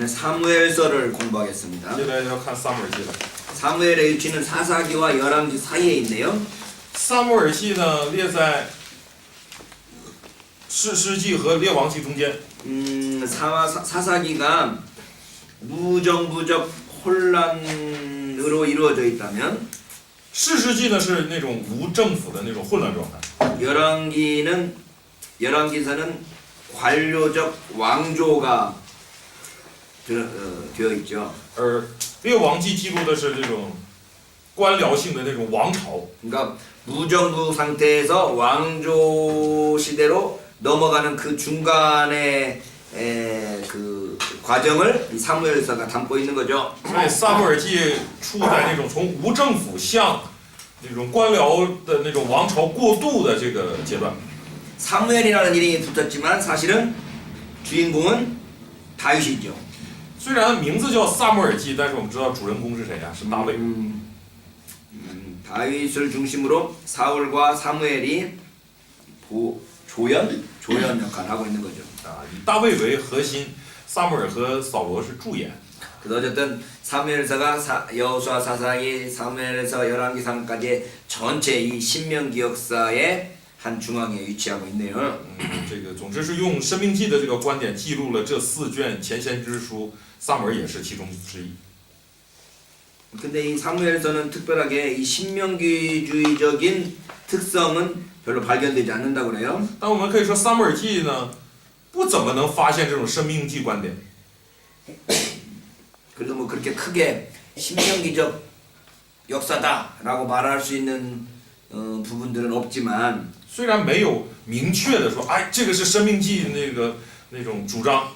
사무엘서를 공부하겠습니다. 接下来要看撒母耳记了。 사무엘의 위치는 사사기와 열왕기 사이에 있네요. 撒母耳记呢列在士师记和列王记中间。 사사기가 무정부적 혼란으로 이루어져 있다면 士师记呢是那种无政府的那种混乱状态。 열왕기서는 관료적 왕조가 되어 있죠. 而列王记记录的是这种官僚性的那种王朝。 그러니까 무정부 상태에서 왕조 시대로 넘어가는 그 중간의 그 과정을 이 사무엘서가 담고 있는 거죠. 所以撒母耳记处在那种从无政府向那种官僚的那种王朝过渡的这个阶段。 사무엘이라는 이름이 붙었지만 사실은 주인공은 다윗이죠. 虽然名字叫撒母耳记，但是我们知道主人公是谁呀、是大卫。 다윗을 중심으로 사울과 사무엘이 조연 역할을 하고 있는 거죠. 以大卫为核心，撒母耳和扫罗是助演。 그래서 어쨌든 사무엘서가 여호수아 사사기, 사무엘서 열왕기상까지 전체 이 신명기 역사의 한 중앙에 위치하고 있네요. 这个总之是用《申命记》的这个观点记录了这4卷前先知书，撒母耳也是其中之一。 근데 이 사무엘서는 특별하게 이 신명기주의적인 특성은 별로 발견되지 않는다고 그래요. 但我们可以说，《撒母耳记》呢，不怎么能发现这种申命记观点。 그래도 뭐 그렇게 크게 신명기적 역사다라고 말할 수 있는 부분들은 없지만 虽然没有明确的说，哎，这个是《申命记》那种主张，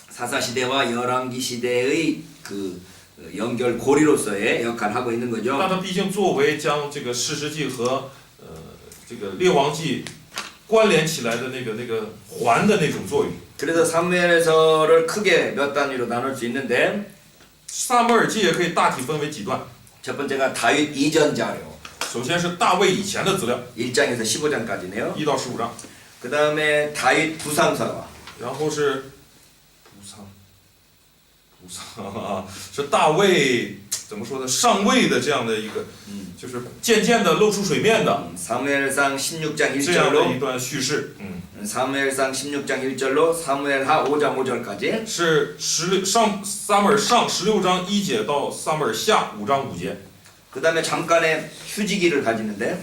사사 시대와 열왕기 시대의 그 연결 고리로서의 역할을 하고 있는 但 거죠. 它毕竟作为将这个《士师记》和这个《列王记》关联起来的那个环的那种作用。 그래서 사무엘서를 크게 몇 단위로 나눌 수 있는데 撒母耳记也可以大体分为几段。 첫 번째가 다윗 이전 자료 首先是大卫以前的资料， 1장에서 15장까지네요. 1到15章， 그 다음에 다윗 부상설화 然后是不丧啊，是大卫怎么说呢？上位的这样的一个，就是渐渐的露出水面的 사무엘상 16장 这样的 1절로 一段叙事。 사무엘상 16장 1절로 사무엘하 5장 5절까지 是撒母耳上16章1节到撒母耳下5章5节。 그 다음에 잠깐의 휴지기를 가지는데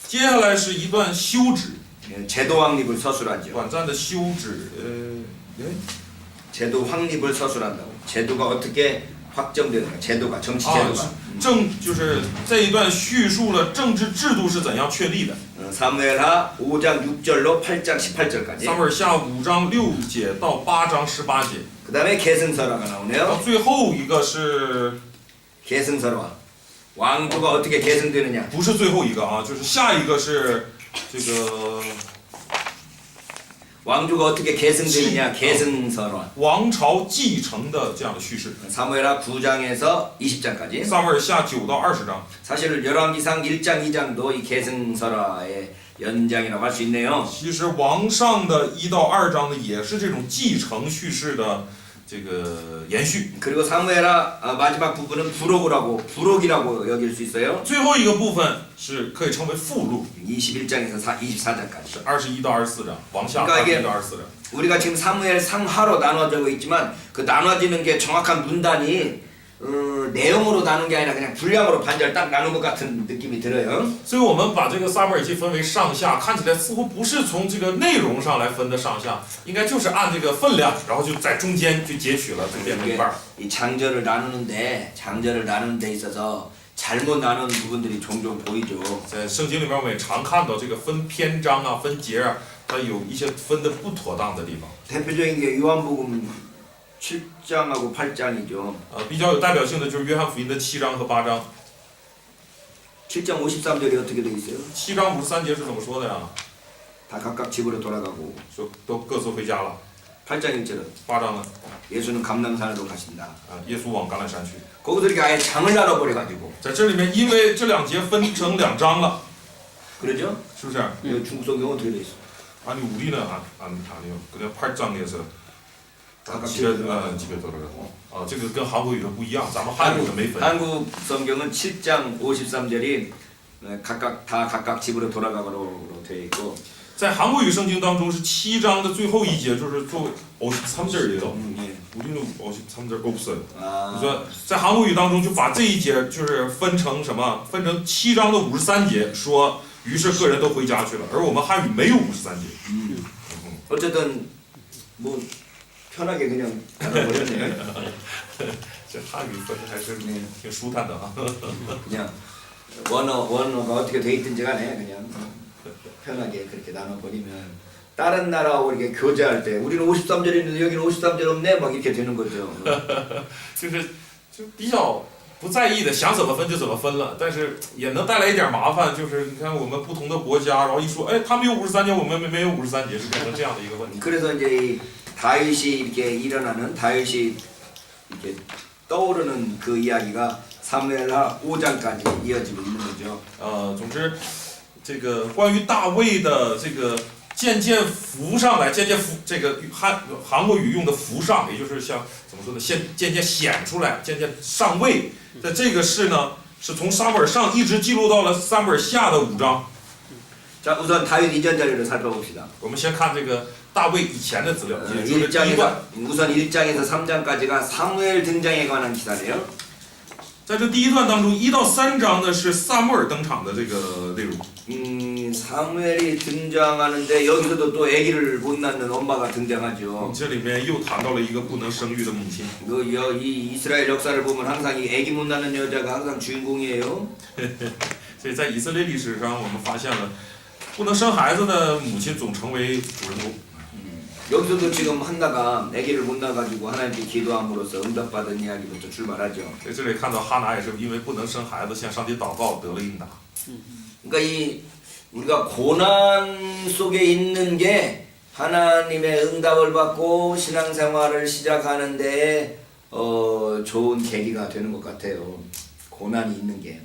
接下来是一段休止， 제도 확립을 서술하죠. 短暂的休止， 제도 확립을 서술한다고. 제도가 어떻게 확정되는가? 제도가 정치 啊 제도가. 就是这一段叙述了政治制度是怎样确立的。 사무엘하 5장 6절로 8장 18절까지. 撒母耳下5章6节到8章18节。 그 다음에 계승설화가 到 나오네요. 最后一个是 계승설화. 왕조가 어떻게 계승되느냐? 不是最后一个啊？就是下一个是这个 왕조가 어떻게 계승되느냐? 계승설화. 王朝继承的这样的叙事。 사무엘하 9장에서 20장까지. 撒母耳下9到20章。 사실 열왕기상 1장 2장도 이 계승설화의 연장이라고 할 수 있네요. 其实王上的1到2章呢，也是这种继承叙事的这个延续。 그리고 사무엘하 마지막 부분은 부록이라고 여길 수 있어요. 最后一个部分是可以称为附录， 21장에서 24장까지. 是21到24章，王下그러니까 21 이게 到24章。 우리가 지금 사무엘 상하로 나눠져 있지만 그 나눠지는 게 정확한 문단이 내용으로 나눈 게 아니라 그냥 분량으로 반절 딱 나눈 것 같은 느낌이 들어요. 所以我们把这个撒母耳记分为上下，看起来似乎不是从这个内容上来分的上下，应该就是按这个分量，然后就在中间就截取了，就变成一半儿。 이 장절을 나누는 데 있어서 잘못 나눈 부분들이 종종 보이죠. 在圣经里面，我们也常看到这个分篇章啊、分节啊，它有一些分的不妥当的地方。 대표적인 게 요한복음 7장하고 8장이죠. 比较有代表性的就是约翰福音的7章和8章。 7장 53절이 어떻게 돼 있어요? 7章53节是怎么说的呀？ 다 각각 집으로 돌아가고. 说都各自回家了。 8장 1절은 8章呢？ 예수는 감람산으로 가신다. 耶稣往橄榄山去。 거기서 이렇게 아예 장을 나눠버려가지고. 在这里面，因为这2节分成2章了， 그러죠? 是不是？ 이거 중국 성경 어떻게 돼 있어? 아니 우리는 아니요. 그냥 8장에서 집에도를这个跟韩国语的不一样，咱们汉语的没分。 한국 성경은 7장 53절이 각각 집으로 돌아가도록 되어 있고. 在韩国语圣经当中是7章的最后一节，就是作为53절이에요. 우리는 53절 없어요. 你说在韩国语当中就把这一节就是分成什么？分成7章的53节，说于是个人都回家去了，而我们汉语没有53节。 어쨌든 뭐 편하게 그냥 받아버렸네. 这汉语分的还是挺舒坦的啊。 그냥 원어가 어떻게 돼 있든지 간에 그냥 편하게 그렇게 나눠버리면 다른 나라하고 이렇게 교제할 때 우리는 53절 있는데 여기는 53절 없네 막 이렇게 되는 거죠. 就比较不在意的，想怎么分就怎么分了，但是也能带来一点麻烦，就是你看我们不同的国家，然后一说，哎，他们有53节，我们没有53节，是变成这样的一个问题。 그래서 이제 이 다윗이 이렇게 일어나는 다윗이 이렇게 떠오르는 그 이야기가 사무엘하 5장까지 이어지고 있는 거죠. 总之，这个关于大卫的这个渐渐浮上来，渐渐浮这个韩国语用的浮上，也就是像怎么说呢，渐渐显出来，渐渐上位的这个事呢，是从撒母耳上一直记录到了撒母耳下的5章。 자, 우선 다윗 이전 자료를 살펴봅시다. 我们先看这个大卫以前的资料，也就是第一段。 우선 1장에서 3장까지가 사무엘 등장에 관한 기사래요. 在这第一段当中，1到3章呢是撒母耳登场的这个内容。 사무엘이 등장하는데 여기서도 또 아기를 못 낳는 엄마가 등장하죠. 这里面又谈到了一个不能生育的母亲。 이 이스라엘 역사를 보면 항상 이 아기 못 낳는 여자가 항상 주인공이에요. 所以在以色列历史上，我们发现了不能生孩子的母亲总成为主人公。 여기서도 지금 한나가 아기를 못 낳아가지고 하나님께 기도함으로써 응답받은 이야기부터 출발하죠. 在这里看到哈拿也是因为不能生孩子，向上帝祷告得了应答。 그러니까 이 우리가 고난 속에 있는 게 하나님의 응답을 받고 신앙생활을 시작하는데 좋은 계기가 되는 것 같아요. 고난이 있는 게.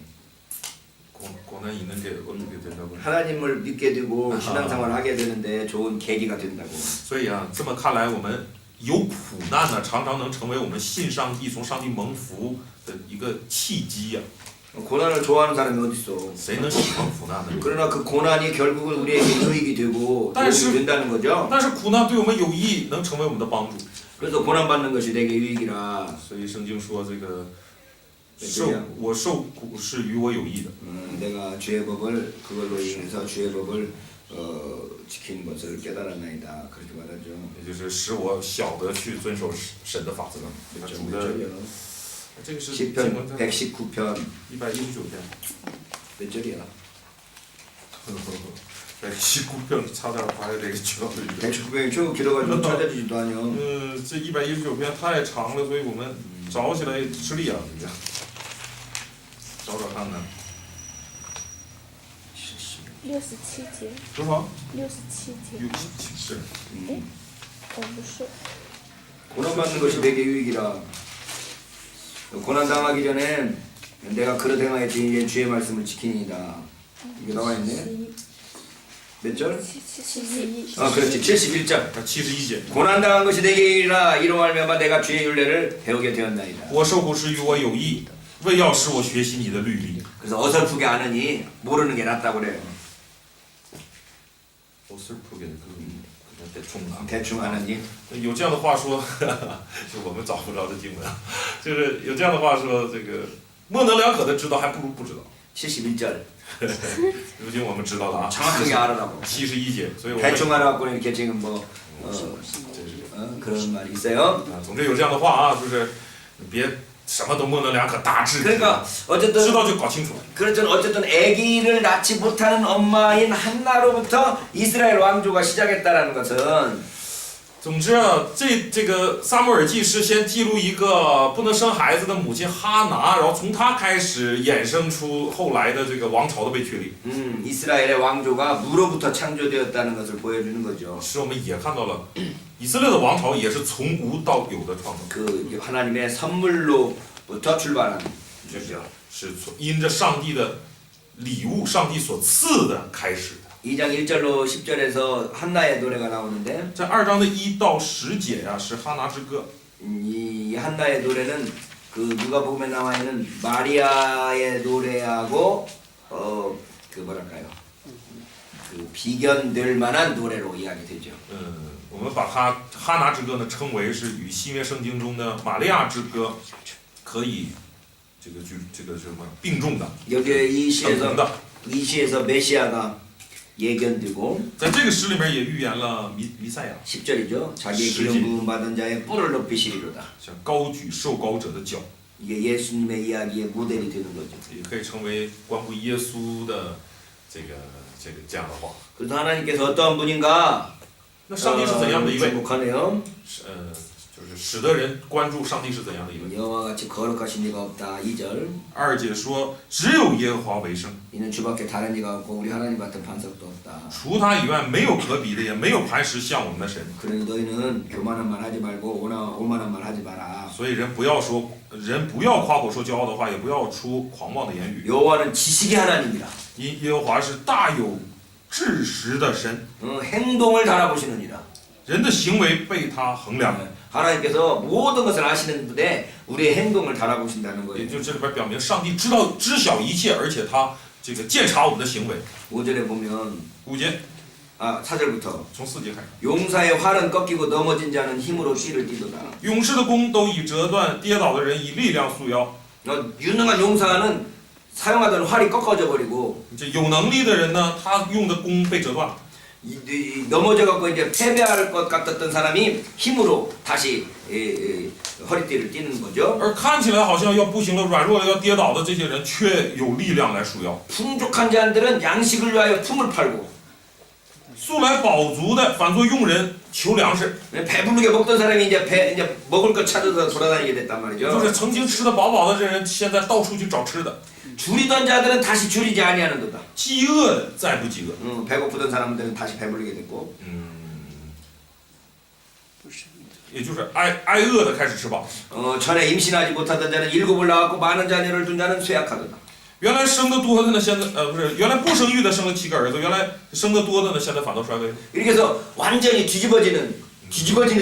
고난 있는 게 어떻게 된다고? 하나님을 믿게 되고 신앙생활을 하게 되는데 좋은 계기가 된다고. 所以啊，这么看来，我们有苦难呢，常常能成为我们信上帝、从上帝蒙福的一个契机呀。 고난을 좋아하는 사람이 어디 있어? 谁能喜欢苦难呢？ 그러나 그 고난이 결국은 우리에게 유익이 되고 도움이 된다는 거죠. 但是苦难对我们有益，能成为我们的帮助。 그래서 고난 받는 것이 내게 유익이라. 所以圣经说这个我受苦是与我有益的。 내가 주의 법을 그걸로 인해서 주의 법을 지키는 것을 깨달았나이다. 그렇게 말하죠. 也就是使我晓得去遵守神的法则。主的，这个是 시편 119편 119篇。 몇 절이야? 119편 찾아봐야 되겠죠. 119편이 쭉 길어가지고 찾아지지도 않아. 这119篇太长了，所以我们找起来吃力啊，这个。找找看看。 67节，多少67节， 67是。不是， 고난 받는 것이 내게 유익이라. 고난 당하기 전에 내가 그릇 행하였지 이제 주의 말씀을 지키니이다. 이게 나와 있네. 몇 절? 71. 아, 그렇지. 71절. 71节。 고난 당한 것이 내게 유익이라. 이로 말미암아 내가 주의 율례를 배우게 되었나이다. 我受苦是与我有益，为要使我学习你的律例。 그래서 어설프게 아느니 모르는 게 낫다고 그래요. 어설프게 대충 대충 아느니. 有这样的话说，就我们找不着的经文，就是有这样的话说，这个模棱两可的知道还不如不知道。 71절. 如今我们知道了啊， 정확하게 알아라고. 71节，所以我们 대충 알아갖고 이렇게 지금 뭐 그런 말이 있어요. 总之有这样的话啊，就是别什么都模棱两可，大致 그러니까 어쨌든 知道就搞清楚。 그렇죠. 어쨌든 아기를 낳지 못하는 엄마인 한나로부터 이스라엘 왕조가 시작했다라는 것은 总之啊，这个撒母耳记是先记录一个不能生孩子的母亲哈拿，然后从她开始衍生出后来的这个王朝的被确立。 이스라엘의 왕조가 무로부터 창조되었다는 것을 보여주는 거죠. 使我们也看到了以色列的王朝也是从无到有的创造， 그 하나님의 선물로부터 출발하는 是因着上帝的礼物，上帝所赐的开始的。 2장 1절로 10절에서 한나의 노래가 나오는데 在2章的1到10节呀、是哈拿之歌。 이 한나의 노래는 그 누가복음에 나와 있는 마리아의 노래하고 그 뭐랄까요? 그 비견될 만한 노래로 이야기되죠. 我们把它哈拿之歌呢称为是与新约圣经中的玛利亚之歌可以这个什么并重的 여기에 이 等同的。 시에서 메시아가 예견되고 在这个诗里面也预言了弥赛亚， 10절이죠. 자기의 십지. 기름 부음 받은 자의 뿔을 높이시리로다. 像高举受高者的脚， 이게 예수님의 이야기의 모델이 되는 거죠. 也可以成为关乎耶稣的这样的话。 그래서 하나님께서 어떠한 분인가? 那上帝是怎样的一位？ 주목하네요. 就是使得人关注上帝是怎样的一位。 여호와 같이 거룩하신 이가 없다. 2절. 2节说，只有耶和华为圣， 이는 주밖에 다른 이가 없고 우리 하나님 같은 반석도 없다. 除他以外没有可比的，也没有磐石像我们的神。 그러니 너희는 교만한 말 하지 말고 오만한 말 하지 마라. 所以人不要夸口说骄傲的话，也不要出狂妄的言语。 여호와는 지식의 하나님이라. 因耶和华是大有知识的神， 행동을 달아보시느니라. 人的行为被他衡量。 하나님께서 모든 것을 아시는 분에 우리의 행동을 달아보신다는 也 거예요. 就这里边表明，上帝知晓一切，而且他这个鉴察我们的行为。 5절에 보면 5节 4절부터 从4节开始， 용사의 활은 꺾이고 넘어진 자는 힘으로 띠를 띠도다. 勇士的弓都已折断，跌倒的人以力量束腰。 유능한 용사는 사용하던 활이 꺾어져 버리고 这有能力的人呢，他用的弓被折断了。 넘어져 갖고 이제 패배할 것 같았던 사람이 힘으로 다시 허리띠를 띠는 거죠. 而看起来好像要不行了、软弱了、要跌倒的这些人，却有力量来束腰。 풍족한 자들은 양식을 위하여 품을 팔고 素来饱足的，反作佣人求粮食。 배부르게 먹던 사람이 이제 먹을 것 찾아서 돌아다니게 됐단 就 말이죠. 是曾经吃得饱饱的这人，现在到处去找吃的。 줄이던 자들은 다시 줄이지 아니하는도다. 饥饿的再不饥饿。 배고프던 사람들은 다시 배부르게 됐고 也就是挨饿的开始吃饱。 전에 임신하지 못하던 자는 7을 낳았고 많은 자녀를 둔 자는 쇠약하도다. 原来生得多的呢，现在不是，原来不生育的生了7个儿子，原来生得多的呢，现在反倒衰微了。 이렇게 해서 완전히 뒤집어지는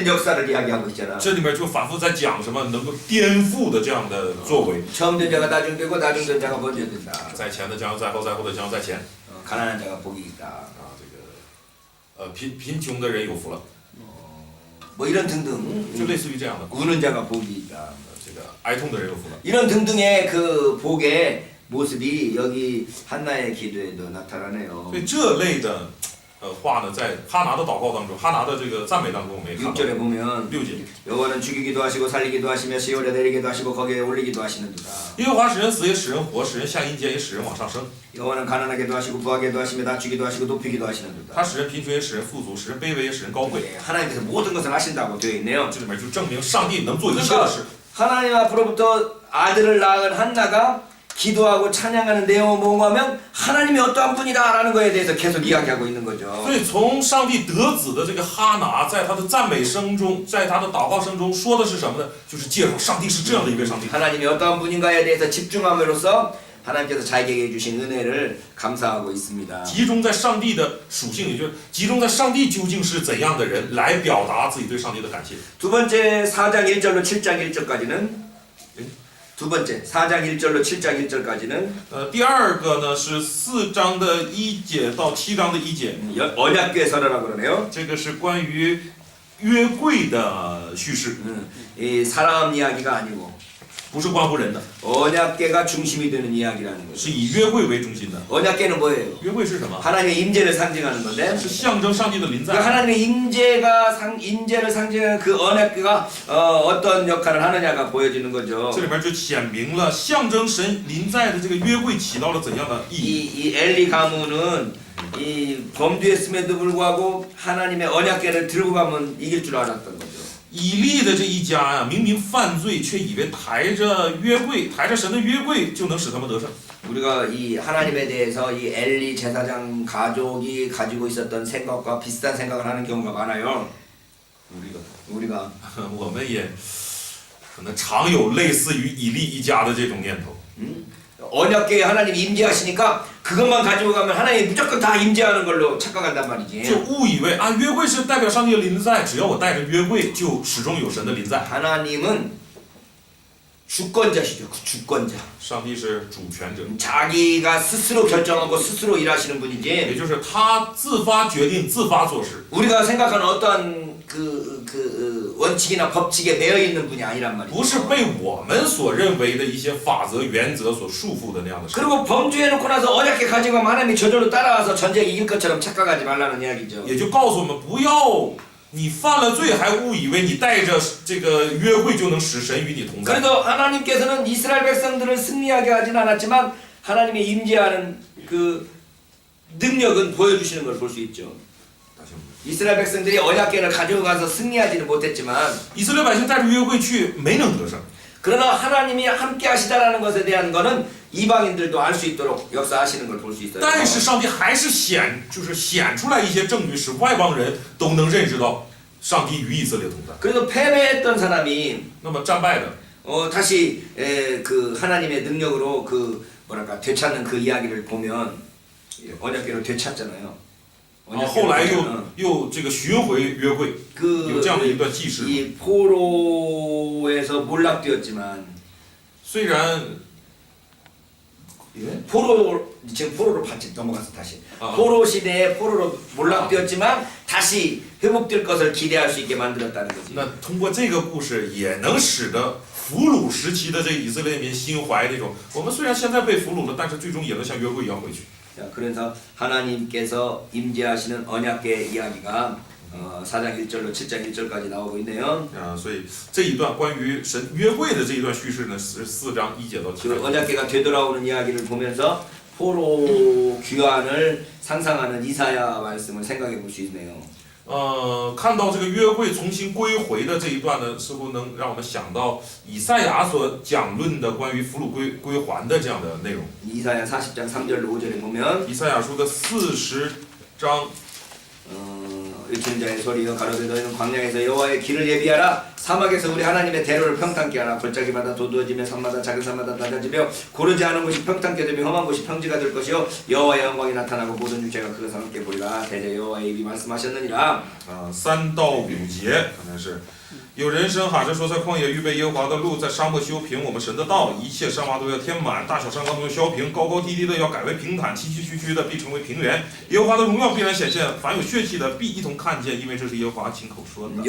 역사를 이야기하고 있잖아. 这里面就反复在讲什么能够颠覆的这样的作为。 처음 된 자가 나중되고 나중된 자가 먼저 된다. 在前的将要在后，在后的将要在前。 가난한 자가 복이 있다. 这个贫穷的人有福了， 뭐 이런 등등. 就类似于这样的。 우는 자가 복이 있다. 这个哀痛的人有福了。 이런 등등의 그 복의 모습이 여기 한나의 기도에도 나타나네요. 所以这类的话呢，在哈拿的祷告当中，哈拿的这个赞美当中，我们也看到。 6절에 보면 6节， 여호와는 죽이기도 하시고 살리기도 하시며 시온에 내리기도 하시고 거기에 올리기도 하시는도다. 耶和华使人死，也使人活；使人下阴间，也使人往上升。 여호와는 가난하게도 하시고 부하게도 하시며 낮추기도 하시고 높이기도 他 하시는도다. 使人贫穷，也使人富足；使人卑微，也使人高贵。 네, 하나님께서 모든 것을 하신다고 되어 있네요. 这里面就证明上帝能做一切的事。 하나님 앞으로부터 아들을 낳은 한나가 기도하고 찬양하는 내용은 뭔가 하면 하나님이 어떠한 분이다라는 거에 대해서 계속 이야기하고 있는 거죠. 所以从上帝得子的这个哈拿，在他的赞美声中，在他的祷告声中说的是什么呢？就是介绍上帝是这样的一位上帝。 하나님이 어떠한 분인가에 대해서 집중함으로써 하나님께서 자기에게 주신 은혜를 감사하고 있습니다. 集中在上帝的属性，也就是集中在上帝究竟是怎样的人，来表达自己对上帝的感谢。 두 번째 4장 1절로 7장 1절까지는 두 번째 4장 1절로 7장 1절까지는 第二个呢是4章的1节到7章的1节， 언약궤서라고 그러네요. 这个是关于约柜的叙事， 이 사람 이야기가 아니고 不是关乎人的， 언약궤가 중심이 되는 이야기라는 거죠. 是以约柜为中心的。 언약궤는 뭐예요? 约柜是什么？ 하나님의 임재를 상징하는 건데 是象征上帝的临 그 在。 하나님의 임재를 상징하는 그 언약궤가 어떤 역할을 하느냐가 보여지는 거죠. 这里面就显明了象征神临在的这个约柜起到了怎样的意义。 이 엘리 가문은 이 범죄했음에도 불구하고 하나님의 언약궤를 들고 가면 이길 줄 알았던 거죠. 以利的这一家呀，明明犯罪，却以为抬着约柜，抬着神的约柜就能使他们得胜。 우리가 이 하나님에 대해서 이 엘리 제사장 가족이 가지고 있었던 생각과 비슷한 생각을 하는 경우가 많아요. 우리가 我们也可能常有类似于以利一家的这种念头。 언약궤에 하나님이 임재하시니까 그것만 가지고 가면 하나님이 무조건 다 임재하는 걸로 착각한단 말이지. 就误以为啊，约柜是代表上帝的临在，只要我带着约柜，就始终有神的临在。 하나님은 주권자시죠. 그 주권자. 上帝是主权者， 자기가 스스로 결정하고 스스로 일하시는 也 분이지. 就是他自发决定、自发做事， 우리가 생각하는 어떠한 원칙이나 법칙에 매여 있는 분이 아니란 不是 말이죠. 被我们所认为的一些法则、原则所束缚的那样的事。 그리고 범죄해놓고 나서 언약궤 가지고 가면 하나님이 저절로 따라와서 전쟁 이길 것처럼 착각하지 말라는 이야기죠. 也就告诉我们，不要你犯了罪还误以为你带着这个约柜就能使神与你同在。 그래도 하나님께서는 이스라엘 백성들을 승리하게 하진 않았지만 하나님의 임재하는 그 능력은 보여주시는 걸 볼 수 있죠. 이스라엘 백성들이 언약궤를 가지고 가서 승리하지는 못했지만 以色列百姓带着约柜去，没能得胜。 그러나 하나님이 함께 하시다라는 것에 대한 거는 이방인들도 알 수 있도록 역사하시는 걸 볼 수 있어요. 但是上帝还是显出来一些证据，使外邦人都能认识到上帝与以色列同在。 그래도 패배했던 사람이 那么战败的， 다시 그 하나님의 능력으로 그 뭐랄까 되찾는 그 이야기를 보면 언약궤를 되찾잖아요. 后来又这个寻回约柜， 有这样的一段记事。 이 포로에서 몰락되었지만 虽然 포로 지금 포로로 같이 넘어가서 다시 아. 포로 시대에 포로로 몰락되었지만 다시 회복될 것을 기대할 수 있게 만들었다는 거지. 那通过这个故事，也能使得俘虏时期的这个以色列民心怀那种，我们虽然现在被俘虏了，但是最终也能像约柜一样回去。 자, 그래서 하나님께서 임재하시는 언약궤 이야기가 4장 1절로 7장 1절까지 나오고 있네요. 所以这一段关于神约柜的这一段叙事呢，是4章1节到7 그 节。 언약궤가 되돌아오는 이야기를 보면서 포로 귀환을 상상하는 이사야 말씀을 생각해 볼 수 있네요. 看到这个约柜重新归回的这一段呢，似乎能让我们想到以赛亚所讲论的关于俘虏归还的这样的内容。 이사야 40장 3절로 5절에 보면 以赛亚书的40章 일천자의 소리여 가로되 너희는 광야에서 여호와의 길을 예비하라 사막에서 우리 하나님의 대로를 평탄케 하라 골짜기마다 도두어지며 산마다 작은 산마다 낮아지며 고르지 않은 곳이 평탄케 되며 험한 곳이 평지가 될 것이요 여호와의 영광이 나타나고 모든 육체가 그것을 함께 보리라 대제 여호와의 입이 말씀하셨느니라. 3到5节可能是。有人声喊着说，在旷野预备耶和华的路，在沙漠修平我们神的道，一切山洼都要填满，大小山冈都要削平，高高低低的要改为平坦，崎崎岖岖的必成为平原。耶和华的荣耀必然显现，凡有血气的必一同看见，因为这是耶和华亲口说的。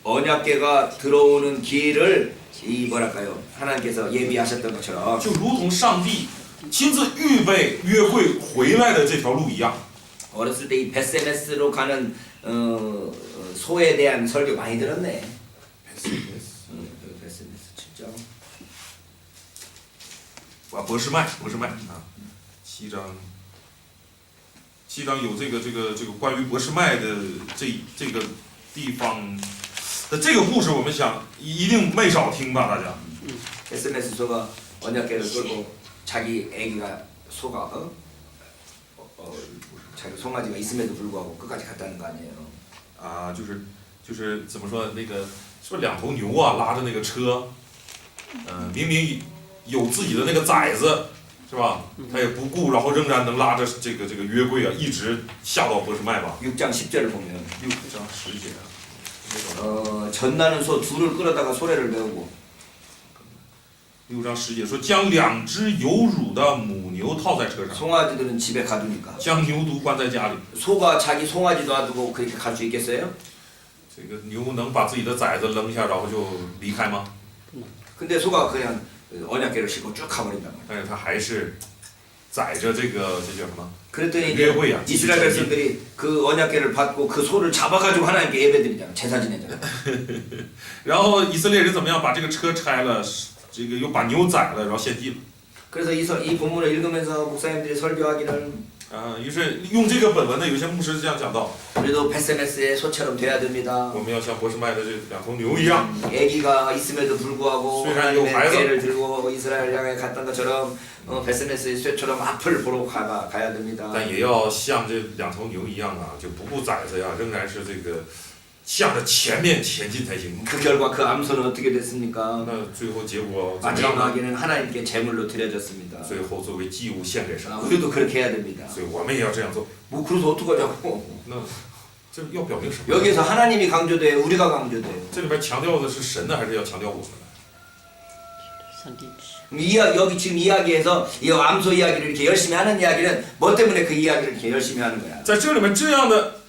언약궤가 들어오는 길을 이 뭐랄까요 하나님께서 예비하셨던 것처럼 就如同上帝亲自预備約櫃回來的這條路一樣。 어렸을 때 이 베세메스로 가는 소에 대한 설교 많이 들었네. 베세메스 7장. 博士麦啊，7章有这个關於博士麥的這個地方的這個故事，我們想一定沒少聽吧，大家。 베세메스 소가 언약궤를 끌고 자기 아기가 소가 자기 송아지가 있음에도 불구하고 끝까지 갔다는 거 아니에요? 啊，就是怎麼說那個是不是兩頭牛啊拉着那個車，明明有自己的那個崽子，是吧？他也不顧，然後仍然能拉着這個約櫃啊，一直下到博士麥吧。 6장 10절을 보면 6章10節啊， 전나는 소 둘을 끌어다가 소래를 메우고 6章10節說將2隻有乳的母牛套在車上， 송아지들은 집에 가두니까 將牛犢關在家裡。 소가 자기 송아지 놔두고 그렇게 갈 수 있겠어요? 這個牛能把自己的崽子扔下，然後就離開嗎？ 근데 소가 그냥 언약궤를 싣고 쭉 가버린단 말이에요. 但是他還是載着這叫什麼？ 그랬더니约柜啊， 이스라엘 백성들이 그 언약궤를 받고 그 소를 잡아가지고 하나님께 예배드리잖아. 제사 지내잖아. 然後以色列人怎麼樣？把這個車拆了，這個又把牛宰了，然後獻祭了。 그래서 이 본문을 읽으면서 목사님들이 설교하기는 於是用這個本文呢，有些牧師這樣講到， 우리도 베세메스의 소처럼 돼야 됩니다. 我們要像博士麥的這兩頭牛一樣， 아기가 있음에도 불구하고虽然有 하나님의 孩子 궤를 들고 이스라엘 향해 갔던 것처럼 베세메스의 쇠처럼 앞을 보러 가야 됩니다. 但也要像這兩頭牛一樣啊，就不顧崽子呀，仍然是這個向着前面前进才行。 그 결과 그 암소는 어떻게 됐습니까? 那最后结果怎么样呢？ 마지막에는 하나님께 제물로 드려졌습니다. 最后作为祭物献给神。 우리도 그렇게 해야 됩니다. 所以我们也要这样做。 뭐 그래서 어떡하자고? 那这要表明什么？ 여기에서 하나님이 강조돼요? 우리가 강조돼요? 这里边强调的是神呢，还是要强调我们呢？ 여기 지금 이야기에서 이 암소 이야기를 이렇게 열심히 하는 이야기는 뭐 때문에 그 이야기를 이렇게 열심히 하는 거야? 在这里面这样的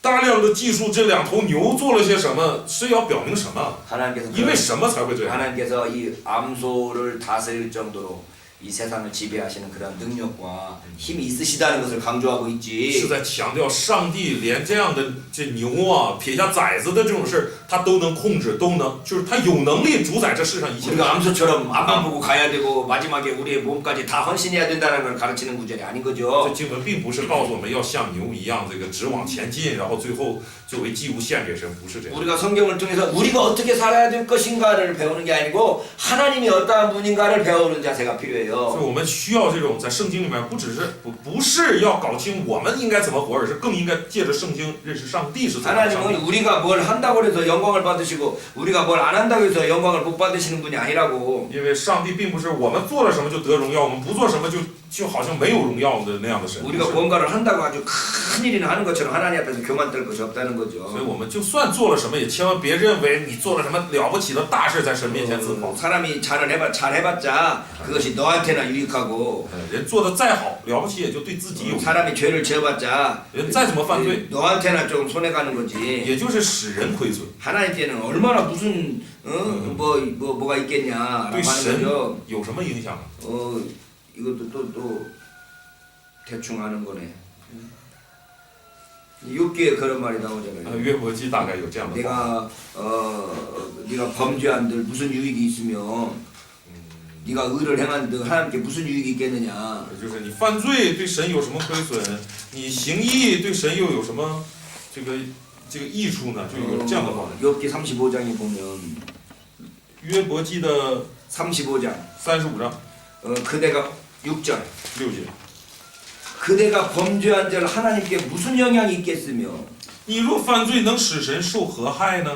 大量的记述这两头牛做了些什么，是要表明什么？ 하나님께서 因为什么才会这样？ 하나님께서 이 암소를 다스릴 정도로 이 세상을 지배하시는 그런 능력과 힘이 있으시다는 것을 강조하고 是 있지. 在强调上帝连这样的这牛啊、撇下崽子的这种事儿，他都能控制，都能，就是他有能力主宰这世上一切。 우리가 암소처럼 앞만 보고 가야 되고 마지막에 우리의 몸까지 다 헌신해야 된다는 걸 가르치는 구절이 아닌 这 거죠. 经文并不是告诉我们要像牛一样，这个直往前进，然后最后作为祭物献给神，不是这样。 우리가 성경을 통해서 우리가 어떻게 살아야 될 것인가를 배우는 게 아니고 하나님이 어떠한 분인가를 배우는 자세가 所以 필요해요. 我们需要这种在圣经里面，不是要搞清我们应该怎么活，而是更应该借着圣经认识上帝是怎么样的上帝。 하나님은 우리가 뭘 한다고 해서 영광을 받으시고 우리가 뭘 안 한다고 해서 영광을 못 받으시는 분이 아니라고. 因为上帝并不是我们做了什么就得荣耀，我们不做什么就好像没有荣耀的那样的神。 우리가 뭔가를 한다고 아주 큰 일이나 하는 것처럼 하나님 앞에서 교만 떨 것이 없다는 所以 거죠. 我们就算做了什么，也千万别认为你做了什么了不起的大事，在神面前自豪。 사람이 잘해봤자 그것이 너한테나 유익하고 人做的再好，了不起也就对自己有益， 사람이 죄를 지어봤자 人再怎么犯罪， 너한테나 좀 손해 가는 거지. 也就是使人亏损， 하나님께는 얼마나 무슨 뭐가 있겠냐라고 对 하는 神 거죠. 有什么影响呢？ 이것도 또 대충 아는 거네. 욥기에 그런 말이 나오잖아요. 约伯记大概有这样的话。 네가 범죄한들 무슨 유익이 있으며 네가 의를 행한들 하나님께 무슨 유익이 있겠느냐. 就是你犯罪对神有什么亏损？你行义对神又有什么这个益处呢？就有这样的话。 욥기 35장에 보면 约伯记的 35장 35章 그대가 6절 6节。 그대가 범죄한 절 하나님께 무슨 영향이 있겠으며 你若犯罪，能使神受何害呢？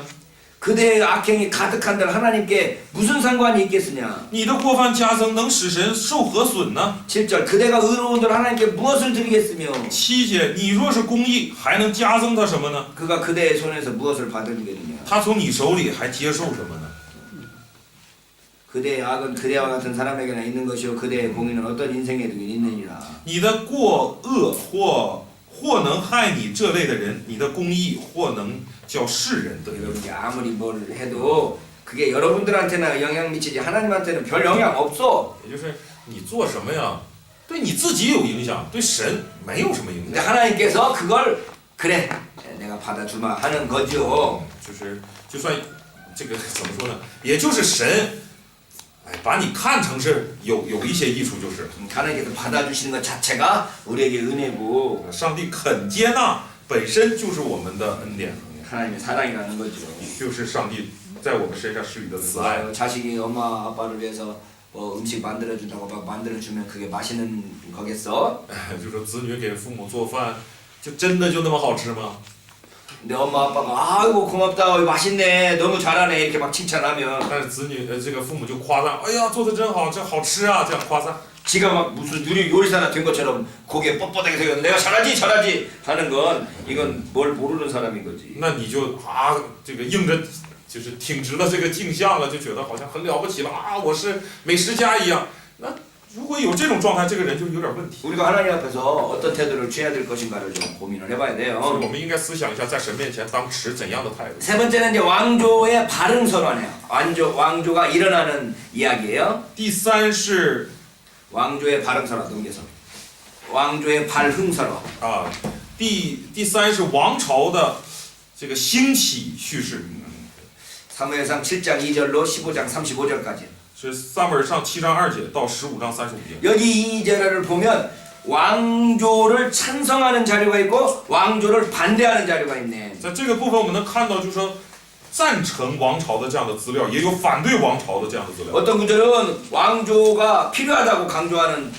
그대의 악행이 가득한들 하나님께 무슨 상관이 있겠으냐. 你的过犯加增，能使神受何损呢？ 7절 그대가 의로운들 하나님께 무엇을 드리겠으며 7节，你若是公义，还能加增他什么呢？ 그가 그대의 손에서 무엇을 받으리겠느냐. 他从你手里还接受什么呢？ 그대의 악은 그대와 같은 사람에게나 있는 것이요 그대의 공의는 어떤 인생에도 있느니라. 你的过恶或能害你这类的人，你的公义或能叫世人得益。 여러분이 아무리 뭘 해도 그게 여러분들한테나 영향 미치지 하나님한테는 별 영향 없어. 也就是你做什么呀，对你自己有影响，对神没有什么影 근데 响。 하나님께서 그걸 그래 내가 받아주마 하는 거죠. 就是就算这个怎么说呢，也就是神，把你看成是有一些益处，就是 하나님께서 받아주시는 것 자체가 우리에게 은혜고 上帝肯接纳，本身就是我们的恩典， 하나님의 사랑이라는 거죠. 就是上帝在我们身上施予的慈爱。 자식이 엄마 아빠를 위해서 음식 만들어준다고 막 만들어주면 그게 맛있는 거겠어? 就说子女给父母做饭，就真的就那么好吃吗？ 근데 엄마 아빠가 아이고 고맙다 맛있네 너무 잘하네 이렇게 막 칭찬하면 但是子女这个父母就夸赞，哎呀做的真好，这好吃啊，这样夸赞。 지가 막 무슨 누리 요리사나 된 것처럼 고개 뻣뻣하게 세워 내가 잘하지 하는 건 이건 뭘 모르는 사람인 거지. 那你就这个硬着就是挺直了这个镜像了，就觉得好像很了不起了啊，我是美食家一样。那如果有这种状态，这个人就有点问题。 우리가 하나님 앞에서 어떤 태도를 취해야 될 것인가를 좀 고민을 해봐야 所以 돼요. 我们应该思想一下，在神面前当持怎样的态度。 세 번째는 이제 왕조의 발흥 선언이에요. 왕조가 일어나는 이야기예요. 第三是 왕조의 발흥 선언 넘겨서 왕조의 발흥 선언. 第三是王朝的这个兴起叙事， 사무엘상 7장 2절로 15장 35절까지. 是撒母耳上7章2节到15章35节。 여기 이 절을 보면 왕조를 찬성하는 자료가 있고 왕조를 반대하는 자료가 있네. 在这个部分，我们能看到，就是说赞成王朝的这样的资料，也有反对王朝的这样的资料。 어떤 구절은 왕조가 필요하다고 강조하는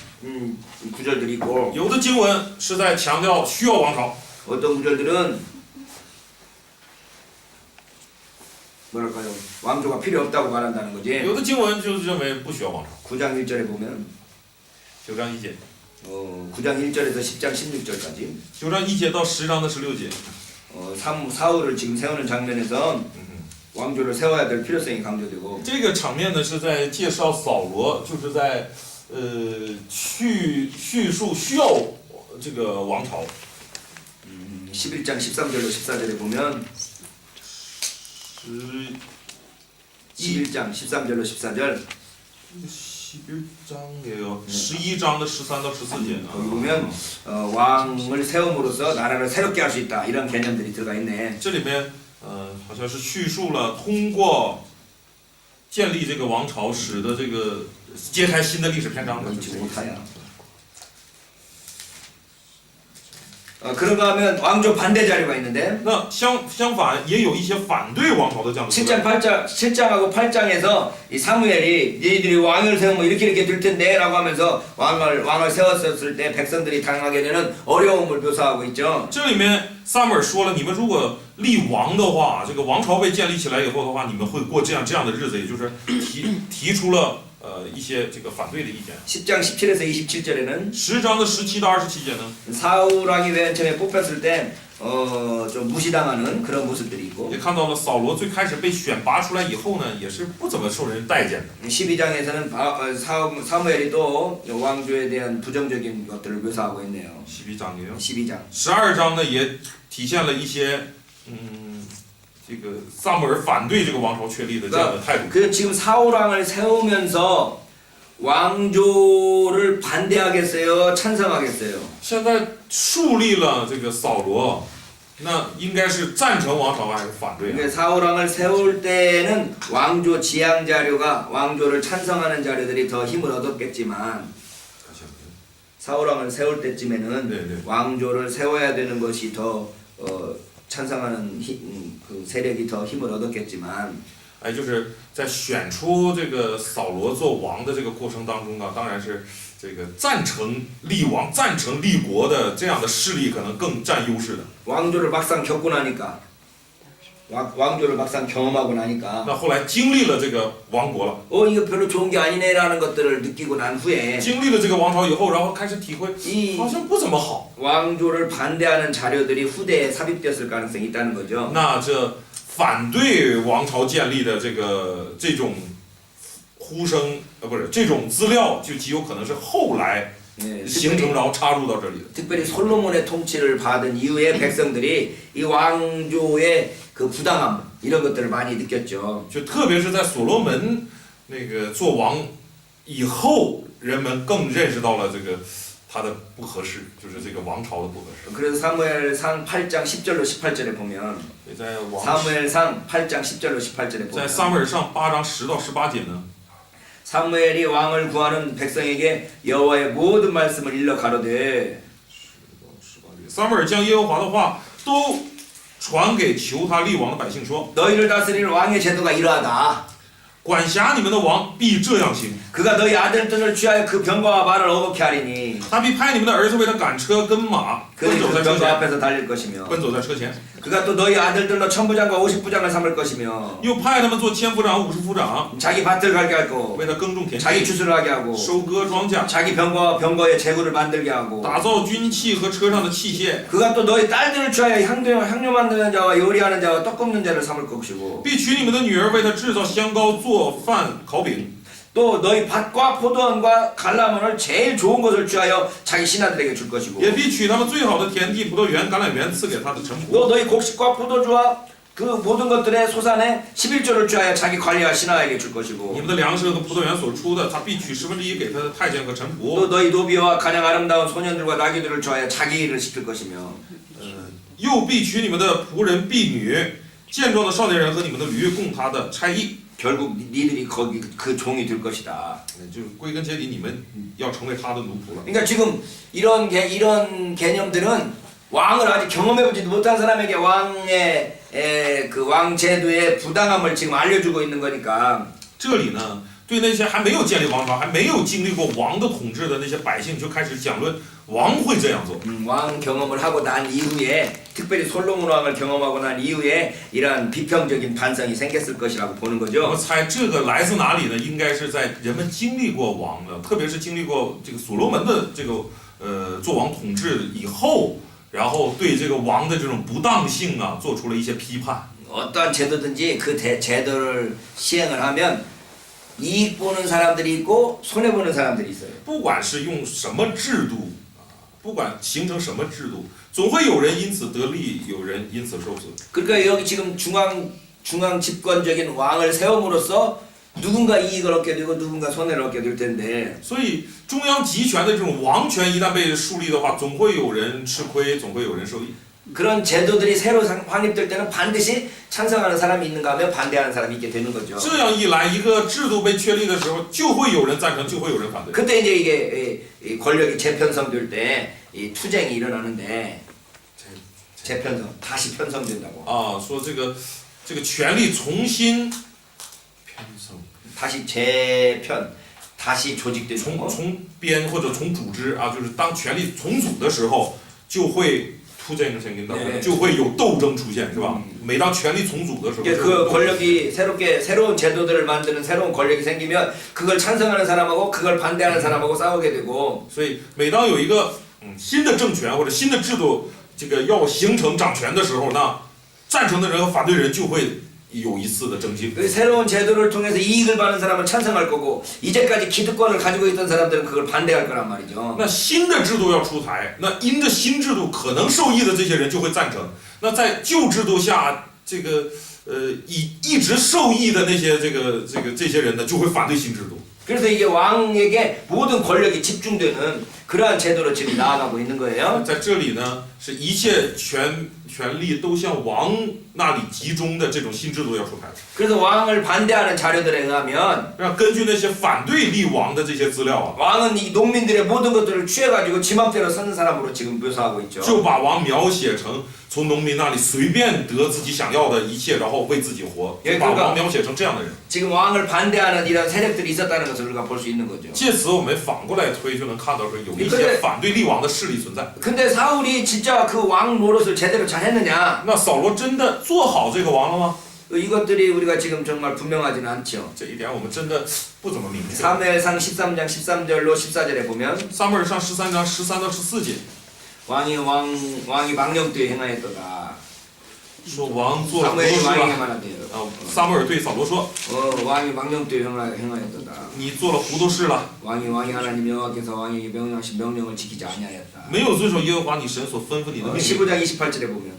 구절들이 있고 有的经文是在强调需要王朝， 어떤 구절들은 뭐랄까요? 왕조가 필요 없다고 말한다는 거지. 有的经文就是认为不需要王朝。 9장 1절에 보면 9章1节， 9장 1절에서 10장 16절까지 9章1节到10章的16节。 사울을 지금 세우는 장면에서 왕조를 세워야 될 필요성이 강조되고 这个场面呢是在介绍扫罗，就是在叙述需要这个王朝。 11장 13절로 14절에 보면 11장 13절로 14절 11장이에요. 11장的13到14节。 거기 보면 왕을 세움으로써 나라를 새롭게 할 수 있다 이런 개념들이 들어가 있네. 这里面好像是叙述了通过建立这个王朝，使得这个揭开新的历史篇章的。 그런가 하면 왕조 반대 자료가 있는데 那相反也有一些反对王朝的这样的。 7장 7장하고 8장에서 이 사무엘이 너희들이 왕을 세우면 이렇게 될 텐데라고 하면서 왕을 세웠을 때 백성들이 당하게 되는 어려움을 묘사하고 있죠. 这里面撒母耳说了，你们如果立王的话，这个王朝被建立起来以后的话，你们会过这样的日子，也就是提出了一些这个反对的意见。 10장 17에서 27절에는 10章的17到27节呢， 사울 왕이 맨 처음에 뽑혔을 때 좀 무시당하는 그런 모습들이 있고 也看到了扫罗最开始被选拔出来以后呢，也是不怎么受人待见的。 12장에서는 사무엘이 또 왕조에 대한 부정적인 것들을 묘사하고 있네요. 12장이에요. 12장 12章呢也体现了一些这个撒母耳反对这个王朝确立的这样的态度。 그 지금 사울 왕을 세우면서 왕조를 반대하겠어요? 찬성하겠어요? 现在树立了这个扫罗，那应该是赞成王朝还是反对啊？ 그러니까 사울 왕을 세울 때는 왕조 지향 자료가 왕조를 찬성하는 자료들이 더 힘을 얻었겠지만 사울 왕을 세울 때쯤에는 네네. 왕조를 세워야 되는 것이 더 찬성하는 그 세력이 더 힘을 얻었겠지만 哎，就是在选出这个扫罗做王的这个过程当中啊，当然是这个赞成立王、赞成立国的这样的势力可能更占优势的。 왕조를 막상 겪고 나니까 왕조를 막상 경험하고 나니까 那后来经历了这个王国了， 이거 별로 좋은 게 아니네라는 것들을 느끼고 난 후에 经历了这个王朝以后，然后开始体会， 이 好像不怎么好。 왕조를 반대하는 자료들이 후대에 삽입됐을 가능성이 있다는 거죠. 那这反对王朝建立的这种呼声，不是这种资料，就极有可能是后来 네, 形成然后插入到这里的。 특별히 솔로몬의 통치를 받은 이후에 백성들이 이 왕조의 그 부당함 이런 것들을 많이 느꼈죠. 就特别是在所罗门那个做王以后，人们更认识到了这个他的不合适，就是这个王朝的不合适。 그래서 사무엘상 8장 10절로 18절에 보면 所以在王 사무엘상 8장 10절로 18절에 在 보면 撒母耳上8章10到18节呢， 사무엘이 왕을 구하는 백성에게 여호와의 모든 말씀을 일러 가로되 撒母耳将耶和华的话都传给求他立王的百姓说， 너희를 다스릴 왕의 제도가 이러하다. 管辖你们的王必这样行， 그가 너희 아들들을 취하여 그 병거와 말을 어겁게 하리니 他必派你们的儿子为他赶车跟马， 그들이 奔走 그 在车 병거 前， 앞에서 달릴 것이며 奔走在车前， 그가 또 너희 아들들로 천부장과 50부장을 삼을 것이며 又派他们做千夫长、50夫长， 자기 밭을 갈게 할 거 为他耕种田 자기 地， 추수를 하게 하고 收割庄稼， 자기 병거의 재구를 만들게 하고 打造军器和车上的器械， 그가 또 너희 딸들을 취하여 향료 만드는 자와 요리하는 자와 떡 굽는 자를 삼을 것이고 必娶你们的女儿为他制造香膏、做饭、烤饼。 또 너희 밭과 포도원과 갈라몬을 제일 좋은 것을 취하여 자기 신하들에게 줄 것이고 也必取他们最好的田地、葡萄园、橄榄园赐给他的臣仆。 또 너희 곡식과 포도주와 그 모든 것들의 소산의 11조를 취하여 자기 관리와 신하에게 줄 你 것이고 们的粮食和葡萄园所出的，他必取1/10给他的太监和臣 또 仆。 너희 노비와 가장 아름다운 소년들과 나귀들을 취하여 자기 일을 시킬 것이며 又必取你们的仆人、婢女、健壮的少年人和你们的驴，供他的差役。 결국 니들이 거기 그 종이 될 것이다. 就是归根结底，你们要成为他的奴仆了。 그러니까 지금 이런 개념들은 왕을 아직 경험해보지도 못한 사람에게 왕의 그 왕제도의 부당함을 지금 알려주고 있는 거니까 这里呢，对那些还没有建立王朝、还没有经历过王的统治的那些百姓，就开始讲论王会这样做。 왕 경험을 하고 난 이후에 특별히 솔로몬 왕을 경험하고 난 이후에 이러한 비평적인 반성이 생겼을 것이라고 보는 我 거죠. 猜这个来自哪里呢？应该是在人们经历过王的，特别是经历过这个所罗门的这个做王统治以后，然后对这个王的这种不当性啊，做出了一些批判。 어떠한 제도든지 그 제도를 시행을 하면 이익 보는 사람들이 있고 손해 보는 사람들이 있어요. 不管是用什么制度啊，不管形成什么制度，总会有人因此得利，有人因此受损。 그러니까 여기 지금 중앙 집권적인 왕을 세움으로써 누군가 이익을 얻게 되고 누군가 손해를 얻게 될 텐데 所以中央集权的这种王权一旦被树立的话，总会有人吃亏，总会有人受益。 그런 제도들이 새로 확립될 때는 반드시 찬성하는 사람이 있는가 하면 반대하는 사람이 있게 되는 거죠. 这样一来，一个制度被确立的时候，就会有人赞成，就会有人反对。 그때 이제 이게 이 권력이 재편성될 때 이 투쟁이 일어나는데 재편성 다시 편성된다고 啊，说这个权力重新편성， 다시 재편 다시 조직된다고 重编或者重组织啊，就是当权力重组的时候，就会出现生생긴다， 네. 就会有斗争出现，是吧？每当权力重组的时候， 이제 그 권력이 새로운 제도들을 만드는 새로운 권력이 생기면 그걸 찬성하는 사람하고 그걸 반대하는 사람하고 싸우게 되고 所以每当有一个新的政权或者新的制度这个要形成掌权的时候，那赞成的人和反对人就会有一次的争竞。 그 새로운 제도를 통해서 이익을 받는 사람은 찬성할 거고 이제까지 기득권을 가지고 있던 사람들은 그걸 반대할 거란 말이죠. 那新的制度要出台，那因着新制度可能受益的这些人就会赞成。那在旧制度下，这个一直受益的那些这些人呢，就会反对新制度。 그래서 이게 왕에게 모든 권력이 집중되는 그러한 제도로 지금 나아가고 있는 거예요. 在这里呢，是一切权力都向王那里集中的这种新制度要出台。 그래서 왕을 반대하는 자료들에 의하면 让根据那些反对立王的这些资料啊， 왕은 이 농민들의 모든 것들을 취해가지고 지 맘대로 쓰는 사람으로 지금 묘사하고 있죠. 就把王描写成从农民那里随便得自己想要的一切，然后为自己活，就把王描写成这样的人。 지금 왕을 반대하는 이런 세력들이 있었다는 것을 우리가 볼 수 있는 거죠. 借此我们反过来推，就能看到说有一些反对立王的势力存在。 근데 사울이 진짜 그 왕 노릇을 제대로 잘 했느냐? 那扫罗真的做好这个王了吗？ 이것들이 우리가 지금 정말 분명하지는 않죠. 这一点我们真的不怎么明确。 사무엘상 13장 13절로 14절에 보면 撒母耳上13章13到14节 왕이 망령되이 행하였도다. 说王做了糊涂 사무엘이 事 왕에게 了。 말하대요. 啊，撒母耳对扫罗说 왕이 망령되이 행하였도다. ：“你做了糊涂事了， 왕이 하나님 여호와께서 왕에게 명령하신 명령을 지키지 아니하였다. 没有遵守耶和华你神所吩咐你的命令。 15장 28절에 보면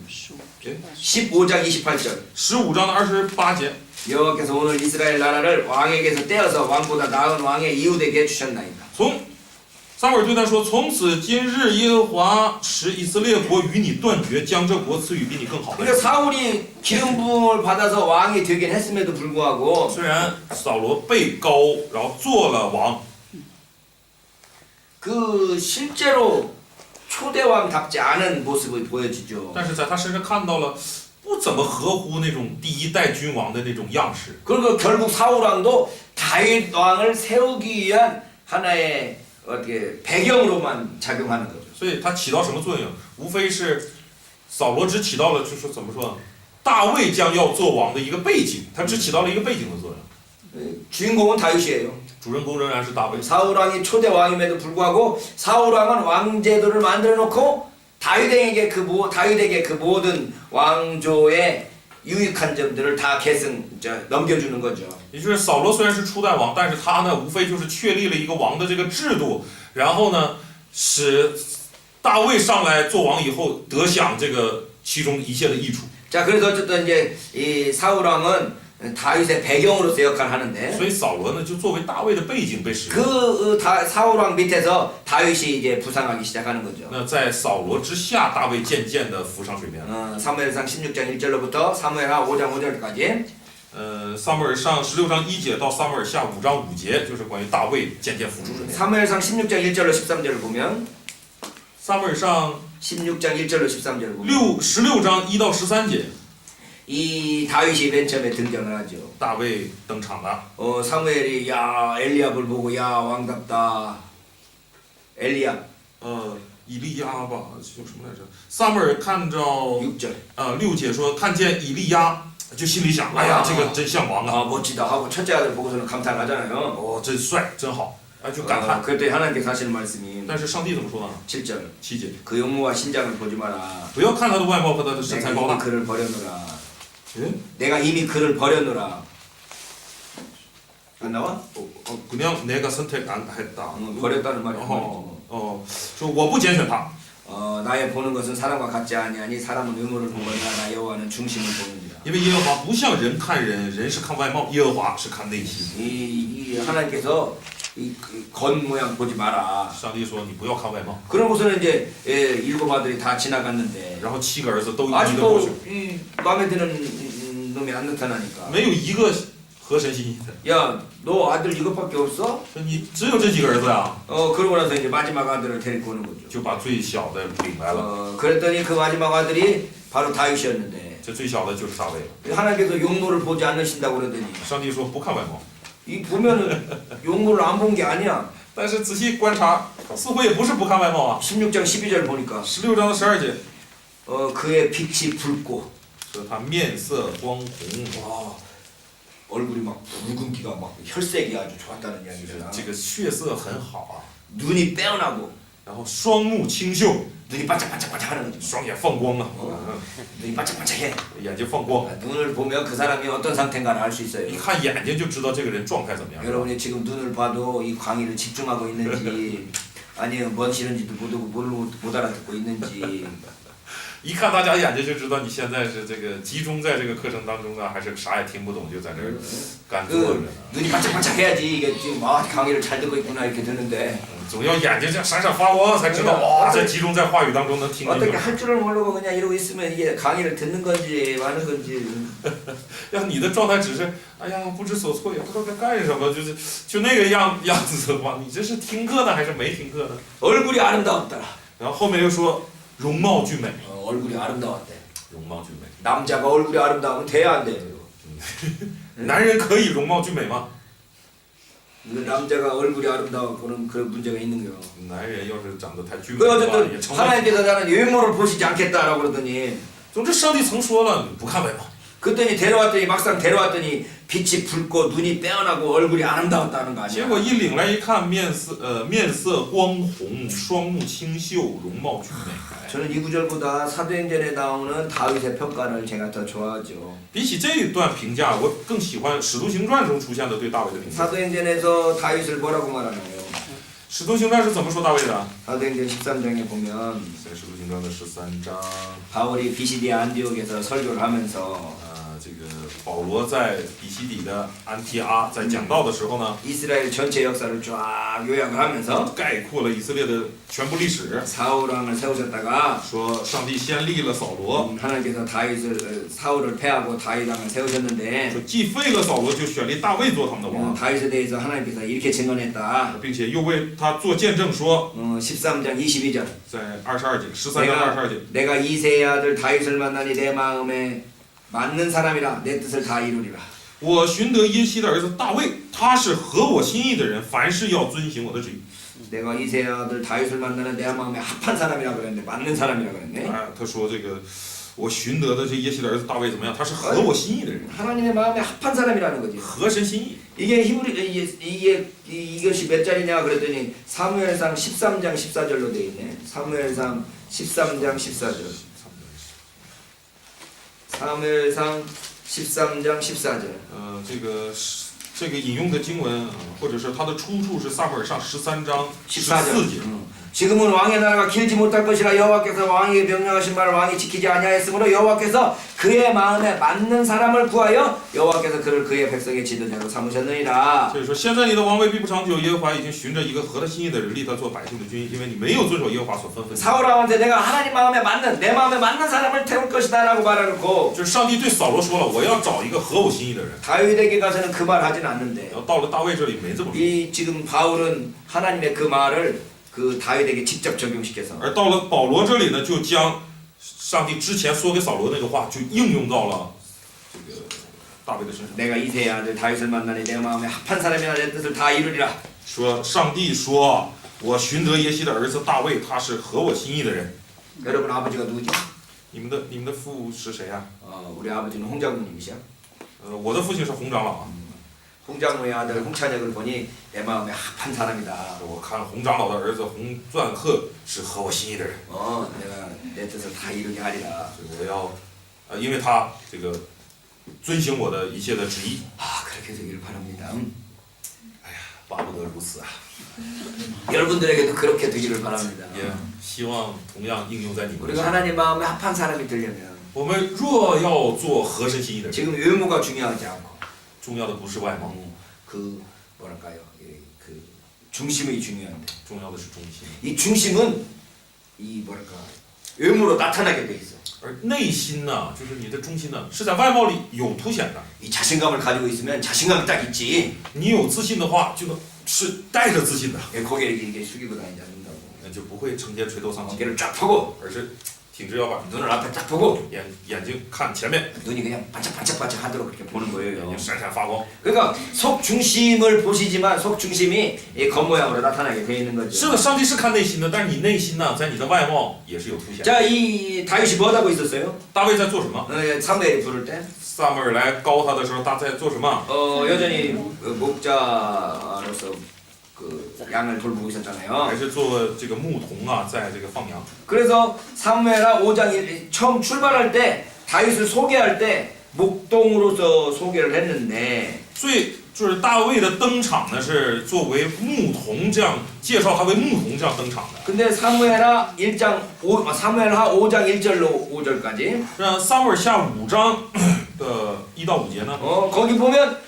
15장 28절 15章的28节， 여호와께서 오늘 이스라엘 나라를 왕에게서 떼어서 왕보다 나은 왕의 이웃에게 주셨나이다. 从撒母耳对他说：“从此今日，耶和华使以色列国与你断绝，将这国赐予比你更好的 그러니까 人。 사울이 기름 부음을 받아서 왕이 되긴 했음에도 불구하고 虽然扫罗被高，然后做了王， 그 실제로 초대왕답지 않은 모습이 보여지죠. 但是在他身上看到了不怎么合乎那种第一代君王的那种样式。 그리고 결국 사울 왕도 다윗 왕을 세우기 위한 하나의 어떻게 배경으로만 작용하는 거죠. 所以他起到什么作用？无非是扫罗只起到了，就是怎么说呢？大卫将要做王的一个背景，他只起到了一个背景的作用。 주인공은 다윗이에요. 主人公仍然是大卫。 사울 왕이 초대 왕임에도 불구하고 사울 왕은 왕제도를 만들어 놓고 다윗에게 그 모든 왕조의 유익한 점들을 다 넘겨주는 거죠. 也就是扫罗虽然是初代王，但是他呢，无非就是确立了一个王的这个制度，然后呢，使大卫上来做王以后得享这个其中一切的益处。 자, 그래서 어쨌든 이제 이 사울 왕은 다윗의 배경으로서 역할을 하는데 所以扫罗呢，就作为大卫的背景被使用。 그 사울 왕 밑에서 다윗이 이제 부상하기 시작하는 거죠. 那在扫罗之下，大卫渐渐的浮上水面。 사무엘상 16장 1절로부터 사무엘하 5장 5절까지 撒母耳上16章1节到撒母耳下5章5节，就是关于大卫渐渐浮出水面。 사무엘상 16장 1절로 13절을 보면 撒母耳上 16장 1절로 13절을 보면 16章1到13节， 이 다윗이 맨 처음에 등장을 하죠. 大卫登场了。 사무엘이 야 엘리압을 보고 야 왕답다. 엘리압 呃，以利亚吧，叫什么来着？撒母耳看着6절 6节说看见以利亚，就心里想，哎呀，这个真像王啊！ 멋지다 하고 첫째 아들 보고서는 감탄을 하잖아요. 哦，真帅，真好，哎，就感叹。 그때 하나님께서 하시는 말씀이 但是上帝怎么说呢？ 7절 7节， 그 용모와 신장을 보지 마라. 不要看他的外貌和他的身材 내가 高 이미 大。 그를 버려놓으라. 嗯， 내가 이미 그를 버려놓으라. 안 나와? 그냥 내가 선택했다. 버렸다는 말이 저我不拣选他。 나의 보는 것은 사람과 같지 아니하니 사람은 의무를 보거나 나 여호와는 중심을 보느니라. 因为耶和华不像人看人，人是看外貌，耶和华是看内心。 이 하나님께서 겉 모양 보지 마라. 上帝说你不要看外貌， 그러고서는 이제 7 아들이 다 지나갔는데 然后7个儿子都一一的过 아직도 去， 이 마음에 드는 놈이 안 나타나니까. 没有一个合神心意的。 야, 너 아들 이것밖에 없어? 说你只有这几个儿子呀， 그러고 나서 이제 마지막 아들을 데리고 오는 거죠. 就把最小的领来了。 그랬더니 그 마지막 아들이 바로 다윗이었는데 这最小的就是大卫了。 하나님께서 용모를 보지 않으신다고 그러더니 上帝说不看外貌， 이 보면은 용모를 안 본 게 아니야. 但是仔细观察，似乎也不是不看外貌啊。 16장 12절 보니까 16章的12节， 그의 빛이 붉고 说他面色光红， 와, 얼굴이 막 붉은기가 막 혈색이 아주 좋았다는 这 이야기잖아. 个血色很好啊， 눈이 빼어나고 然后双目清秀， 눈이 반짝반짝반짝하는 거지. 双眼放光啊， 눈이 반짝반짝해. 眼睛放光， 눈을 보면 그 사람이 어떤 상태인가를 알 수 있어요. 一看眼睛就知道这个人状态怎么样。 여러분이 지금 눈을 봐도 이 강의를 집중하고 있는지 아니면 뭔 싫은지도 못 알아듣고 있는지 一看大家眼睛就知道你现在是这个集中在这个课程当中呢，还是啥也听不懂就在这儿干坐着 그 呢。 눈이 반짝반짝해야지 이게 지금 강의를 잘 듣고 있구나 이렇게 되는데 总要眼睛这样闪闪发光，才知道哇，这集中在话语当中能听进 어떻게 去。 할 줄을 모르고 그냥 이러고 있으면 이게 강의를 듣는 건지 마는 건지 要你的状态只是哎呀不知所措，也不知道该干什么，就那个样子的话，你这是听课呢还是没听课呢？ 얼굴이 아름다웠더라. 然后后面又说容貌俊美， 얼굴이 아름다웠대. 容貌俊美。 남자가 얼굴이 아름다우면 돼야 안 돼. 男人可以容貌俊美吗？ 그 남자가 얼굴이 아름다워고는 그런 문제가 있는 거요. 男人要是长得太俊美 그 的话，也 어쨌든 成问题。 하나님께서 나는 외모를 보시지 않겠다라고 그러더니 总之，上帝曾说了，你不看外貌。 그랬더니 데려왔더니 막상 데려왔더니 빛이 붉고 눈이 빼어나고 얼굴이 아름다웠다는 거 结 아니야. 果一领来一看，面色光红，双目清秀，容貌俊美。 저는 이 구절보다 사도행전에 나오는 다윗의 평가를 제가 더 좋아하죠. 比起这一段评价，我更喜欢《使徒行传》中出现的对大卫的评价。 사도행전에서 다윗을 뭐라고 말하나요? 《使徒行传》是怎么说大卫的？ 사도행전 13장에 보면 在《使徒行传》的13章， 바울이 비시디 안디옥에서 설교를 하면서 这个保罗在比西底的安提阿在讲道的时候呢， 이스라엘 전체 역사를 쫙 요약을 하면서 概括了以色列的全部历史， 사울왕을 세우셨다가 说上帝先立了扫罗， 하나님께서 사울을 패하고 다윗왕을 세우셨는데 说既废了扫罗，就选立大卫做他们的王， 다윗에 대해서 하나님께서 이렇게 증언했다. 并且又为他做见证说， 13장 22절 在22节13章22节， 내가 이새의 아들 다윗을 만나니 내 마음에 맞는 사람이라 내 뜻을 다 이루리라. 我寻得耶西的儿子大卫，他是合我心意的人，凡事要遵行我的旨意。 내가 이새의 아들 다윗을 만나는 내 마음에 합한 사람이라 그랬는데 맞는 사람이라 그랬네. 哎，他说这个我寻得的这耶西的儿子大卫怎么样？他是合我心意的人， 하나님의 마음에 합한 사람이라는 거지. 合神心意。 이게 이것이 몇 절이냐 그랬더니 사무엘상 13장 14절로 돼 있네. 사무엘상 13장 14절. 사무엘상 13장 14절. 这个引用的经文，或者是它的出处是撒母耳上13章 14절. 节。 지금은 왕의 나라가 길지 못할 것이라 여호와께서 왕에게 명령하신 말을 왕이 지키지 아니하였으므로 여호와께서 그의 마음에 맞는 사람을 구하여 여호와께서 그를 그의 백성의 지도자로 삼으셨느니라. 所以说，现在你的王位必不长久，耶和华已经寻着一个合他心意的人立他做百姓的君，因为你没有遵守耶和华所吩咐的。 사울 왕한테 내가 하나님 마음에 맞는 내 마음에 맞는 사람을 태울 것이다라고 말해놓고 就是上帝对扫罗说了，我要找一个合我心意的人。 다윗에게 가서는 그 말 하진 않는데 然后到了大卫这里没这么说， 이 지금 바울은 하나님의 그 말을 그 다윗에게 직접 적용시켜서 而到了保罗这里呢，就将上帝之前说给扫罗那个话，就应用到了这个大卫的身上。 내가 이새의 아들 다윗을 만나니 내 마음에 합한 사람이나 내 뜻을 다 이루리라. 说上帝说，我寻得耶西的儿子大卫，他是合我心意的人。 여러분 아버지가 누구죠? 你们的父是谁呀、 우리 아버지는 홍 장로님이시야. 我的父亲是洪长老啊。 홍 장로의 아들 홍찬혁을 보니 내 마음에 합한 사람이다. 我看洪长老的儿子洪钻鹤是合我心意的人， 내가 내 뜻을 다 이루게 하리라. 所以我要，因为他这个遵行我的一切的旨意。 그렇게 되기를 바랍니다. 巴不得如此啊！ 여러분들에게도 그렇게 되기를 바랍니다. 也希望同样应用在你们 우리가 身上。 하나님 마음에 합한 사람이 되려면 我们若要做合神心意的人， 지금 외모가 중요하지 않고 重要的不是外貌， 그 뭐랄까요? 그 중심이 중요한데 重要的是中心。 이 중심은 이 뭐랄까 외모로 나타나게 돼 있어. 而内心呢，就是你的中心呢，是在外貌里有凸显的。 이 자신감을 가지고 있으면 자신감이 딱 있지. 你有自信的话，就是带着自信的， 고개를 이렇게 숙이고 다니지 않는다고. 那就不会成天垂头丧气， 어깨를 쫙 펴고 而是挺直腰板， 눈을 앞에 딱 보고 眼睛看前面， 눈이 그냥 반짝반짝반짝 하도록 그렇게 보는 眼 거예요. 睛闪闪发光。 그러니까 속 중심을 보시지만 속 중심이 이 겉모양으로 나타나게 돼 있는 是 거죠. 的，上帝是看内心的，但是你内心呢，在你的外貌也是有凸显。 자, 이 다윗이 뭐 하고 있었어요? 大卫在做什么？ 사무엘이 부를 때 撒母耳来高他的时候，他在做什么？ 여전히 목자로서 그 양을 돌보고 있었잖아요. 还是做这个牧童啊，在这个放羊。 그래서 사무엘하 5장 처음 출발할 때 다윗을 소개할 때 목동으로서 소개를 했는데 所以就是大卫的登场呢，是作为牧童这样介绍他为牧童这样登场的。 근데 사무엘하 5장 1절로 5절까지 让撒母耳下5章的1到5节呢， 거기 보면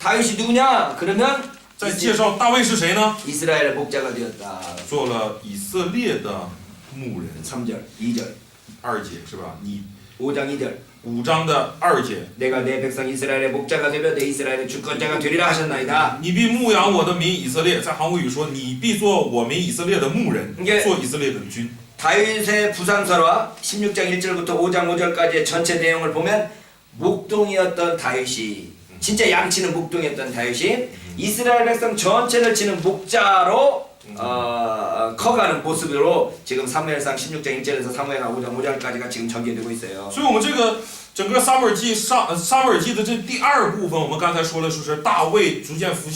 다윗이 누구냐? 그러면 在介绍大卫是谁呢？ 이스라엘의 목자가 되었다. 做了以色列的牧人。 3절, 2절, 2节是吧？你 5장 2절. 5章的2节， 내가 내 백성 이스라엘의 목자가 되며 내 이스라엘의 주권자가 되리라 하셨나이다. 你必牧养我的民以色列。在韩国语说，你必做我民以色列的牧人， 이게 做以色列的君。 다윗의 부상설화 16장 1절부터 5장 5절까지의 전체 내용을 보면 목동이었던 다윗이 진짜 양치는 목동이었던 다윗이 이스라엘 백성 전체를 치는 목자로 커가는 모습으로 지금 사무엘상 16장 1절에서 사무엘상 5장 5절까지가 지금 전개되고 있어요. 所以，我们这个整个撒母耳记的这第2部分，我们刚才说了，就是大卫逐渐浮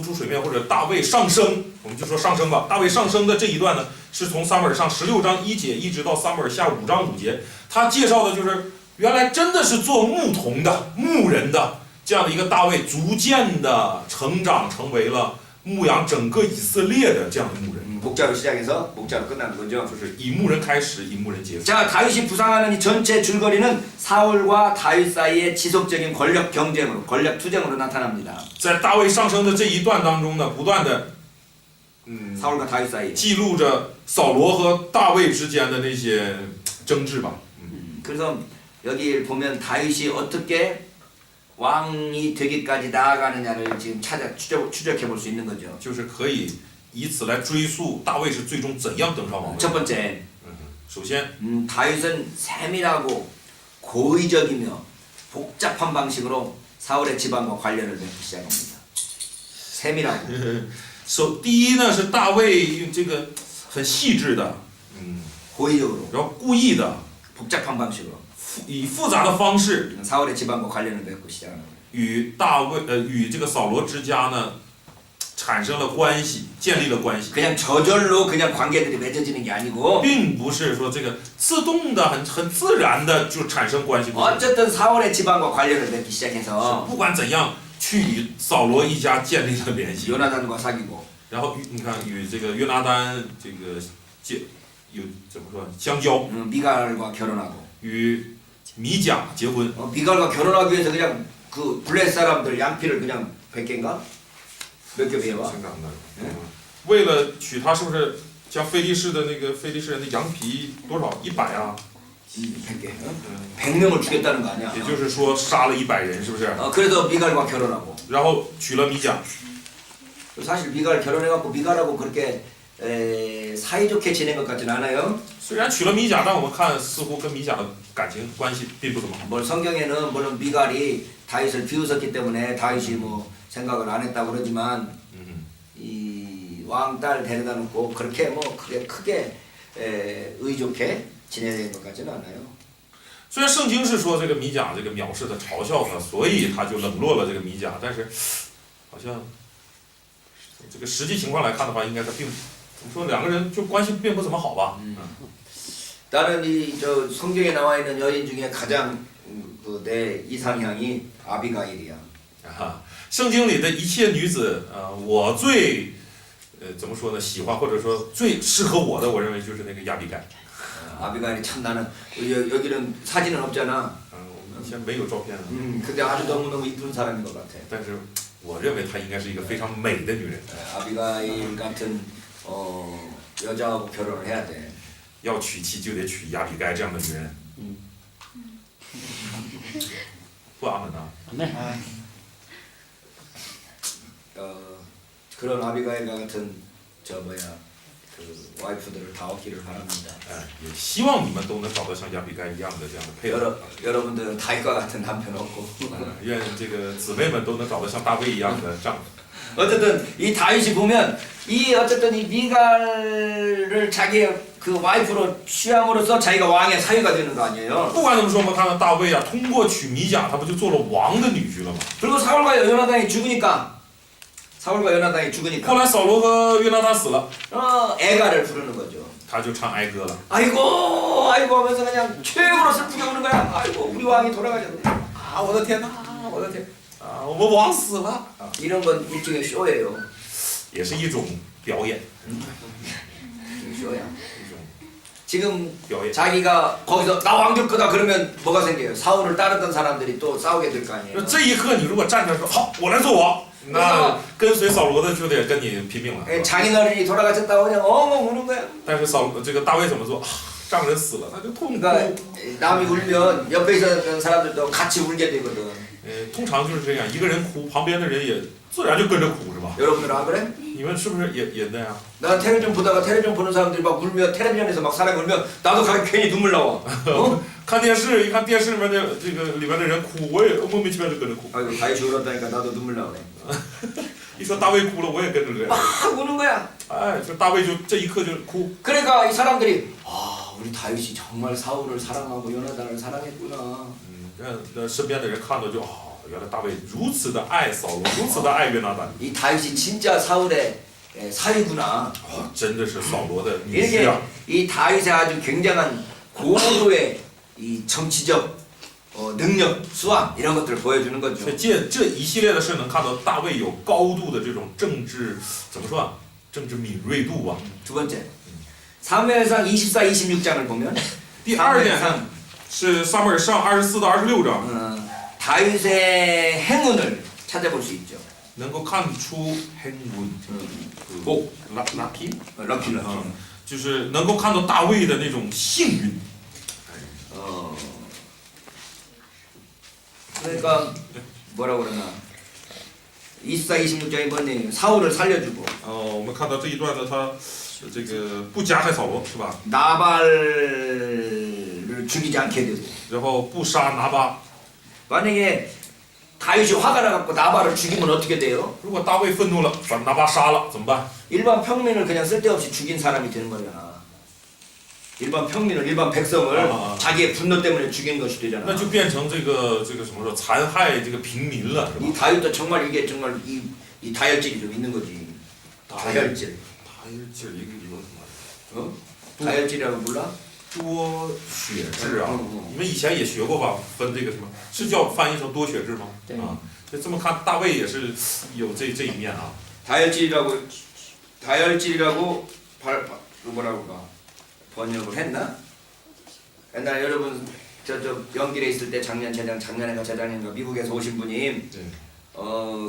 出水面，或者大卫上升，我们就说上升吧。大卫上升的这一段呢，是从撒母耳上16章1节一直到撒母耳下5章5节，他介绍的就是原来真的是做牧童的牧人的这样的一个大卫，逐渐的成长成为了牧养整个以色列的这样的牧人。 목자로 시작해서 목자로 끝나는 거죠. 就是以牧人开始，以牧人结束。 자, 다윗이 부상하는 이 전체 줄거리는 사울과 다윗 사이의 지속적인 권력 경쟁으로, 권력 투쟁으로 나타납니다. 在大卫上升的这一段当中呢，不断的， 사울과 다윗 사이. 记录着扫罗和大卫之间的那些争执吧。 그래서 여기 보면 다윗이 어떻게 왕이 되기까지 나아가느냐를 지금 추적해 볼 수 있는 거죠. 就是可以以此来追溯大卫是最终怎样登上王位。 첫 번째, 首先， 다윗은 세밀하고 고의적이며 복잡한 방식으로 사울의 집안과 관련을 맺기 시작합니다. 세밀하고 第一呢是大卫用这个很细致的， 고의적으로 然后故意的， 복잡한 방식으로 以复杂的方式 사울의 집안과 관련을 맺고 시작합니다. 与这个扫罗之家呢产生了关系，建立了关系。 그냥 저절로 그냥 관계들이 맺어지는 게 아니고 并不是说这个自动的、很自然的就产生关系。 어쨌든 사울의 집안과 관련을 맺기 시작해서 不管怎样，去与扫罗一家建立了联系， 요나단과 사귀고 然后你看与这个约拿单这个有怎么说相交， 미갈과 결혼하고 与米甲结婚。 미갈과 결혼하기 위해서 그냥 그 블레 사람들 양피를 그냥 100개인가? 몇 개 배워? 香港的，为了娶她，是不是将非利士人的羊皮多少100啊？ 100개. 100명을 죽였다는 거 아니야? 也就是说杀了100人，是不是？ 그래서 미갈과 결혼하고 然后娶了米甲。 사실 미갈 결혼해갖고 미갈하고 그렇게 사이좋게 지낸 것 같진 않아요. 虽然娶了米甲，但我们看似乎跟米甲的感情关系并不怎么好。 뭘 성경에는 물론 미갈이 다윗을 비웃었기 때문에 다윗이 뭐 생각을 안 했다고 그러지만 이 왕딸 데려다 놓고 그렇게 뭐 크게 의좋게 지내는 것 같지는 않아요. 虽然圣经是说这个米甲这个藐视他、嘲笑他，所以他就冷落了这个米甲，但是好像这个实际情况来看的话，应该他并怎么说，两个人就关系并不怎么好吧。 나는 저 성경에 나와 있는 여인 중에 가장 내 이상향이 아비가일이야. 啊，圣经里的一切女子，我最怎么说呢？喜欢或者说最适合我的，我认为就是那个亚比该。 아비가일이 참 나는 여기는 사진은 없잖아. 我们以前没有照片啊， 근데 아주 너무너무 이쁜 사람인 것 같아. 但是我认为她应该是一个非常美的女人。 아비가일 같은 여자하고 결혼을 해야 돼. 要娶妻就得娶亚比该这样的女人。不阿门呐。 네. 그런 아비가일 같은 저 뭐야 그 와이프들을 다 얻기를 바랍니다. 也希望你们都能找到像亚比该一样的这样的配偶。 여러분들은 다윗과 같은 남편 얻고. 愿这个姊妹们都能找到像大卫一样的丈夫。 어쨌든 이 다윗이 보면 어쨌든 이 미갈을 자기의 그 와이프로 취함으로써 자기가 왕의 사위가 되는 거 아니에요. 不管怎么说，我们看到大卫啊，通过娶米甲，他不就做了王的女婿了吗？ 그리고 사울과 요나단이 죽으니까 后来扫罗和约拿单死了， 애가를 부르는 거죠. 他就唱哀歌了。 아이고 하면서 그냥 최고로 슬프게 우는 거야. 아이고 우리 왕이 돌아가셨네. 啊，我的天哪，我的天！啊，我们王死了。 이런 건 일종의 쇼예요. 也是一种表演， 쇼야. 一种 지금 表演。 자기가 거기서 나 왕 될 거다 그러면 뭐가 생겨요? 사울을 따르던 사람들이 또 싸우게 될 거 아니에요. 这一刻，你如果站着说好，我来做王，那跟随扫罗的就得跟你拼命了。 장인어른이 돌아가셨다고 그냥 엉엉 우는 거야. 但是这个大卫怎么做？丈人死了，他就痛哭。 그러니까 남이 울면 옆에 있었던 사람들도 같이 울게 되거든. 通常就是这样，一个人哭，旁边的人也自然就跟着哭，是吧？ 여러분들은 안 그래? 你们是不是也那样？ 나 텔레비전 보다가 텔레비전 보는 사람들이 막 울면 텔레비전에서 막 사람이 울면 나도 괜히 눈물 나와. 어? 看电视，一看电视里面的这个里面的人哭，我也莫名其妙就跟着哭。 아이고 다윗이 울었다니까 나도 눈물 나오네. 一说大卫哭了，我也跟着流眼泪。 막 우는 거야. 哎，这大卫就这一刻就哭。 그러니까 이 사람들이 우리 다윗이 정말 사울을 사랑하고 요나단을 사랑했구나. 让身边的人看到就原来大卫如此的爱扫罗，如此的爱约拿单。 이 다윗이 진짜 사울의 사위구나. 真的是扫罗的女 이렇게 婿啊！ 이 다윗의 아주 굉장한 고도의 이 정치적 능력, 수완 이런 것들을 보여주는 거죠. 所以借这一系列的事，能看到大卫有高度的这种政治怎么说啊？政治敏锐度吧。 두 번째, 사무엘상 24, 26장을 보면 第二点是撒母耳上24到26章， 다윗의 행운을 찾아볼 수 있죠. 能够看出행운， 복, lucky， 럭키. 就是能够看到大卫的那种幸运。 그러니까 뭐라고 그러나 24, 26장이 뭔 내용이에요? 사울을 살려주고 我们看到这一段呢，他这个不加害扫罗是吧？ 나발을 죽이지 않게 되고 然后不杀拿巴。 만약에 다윗이 화가 나갖고 나발을 죽이면 어떻게 돼요? 如果大卫愤怒了，把拿巴杀了怎么办？ 일반 평민을 그냥 쓸데없이 죽인 사람이 되는 거잖아. 일반 평민을 일반 백성을 자기의 분노 때문에 죽인 것이 되잖아. 那就变成这个什么说残害这个平民了，是 이 吧？ 다윗도 정말 이게 정말 이 다혈질이 좀 있는 거지. 다혈질. 他这一个有什么？ 어? 다혈질이라고 몰라? 多血质啊！嗯你们以前也学过吧？分这个什么是叫翻译成多血质吗？对啊，就这么看，大卫也是有这一面啊。 다혈질이라고 뭐라고 봐 번역을 했나? 옛날 여러분 저 영길에 있을 때 작년인가 재작년인가 미국에서 오신 분이 네.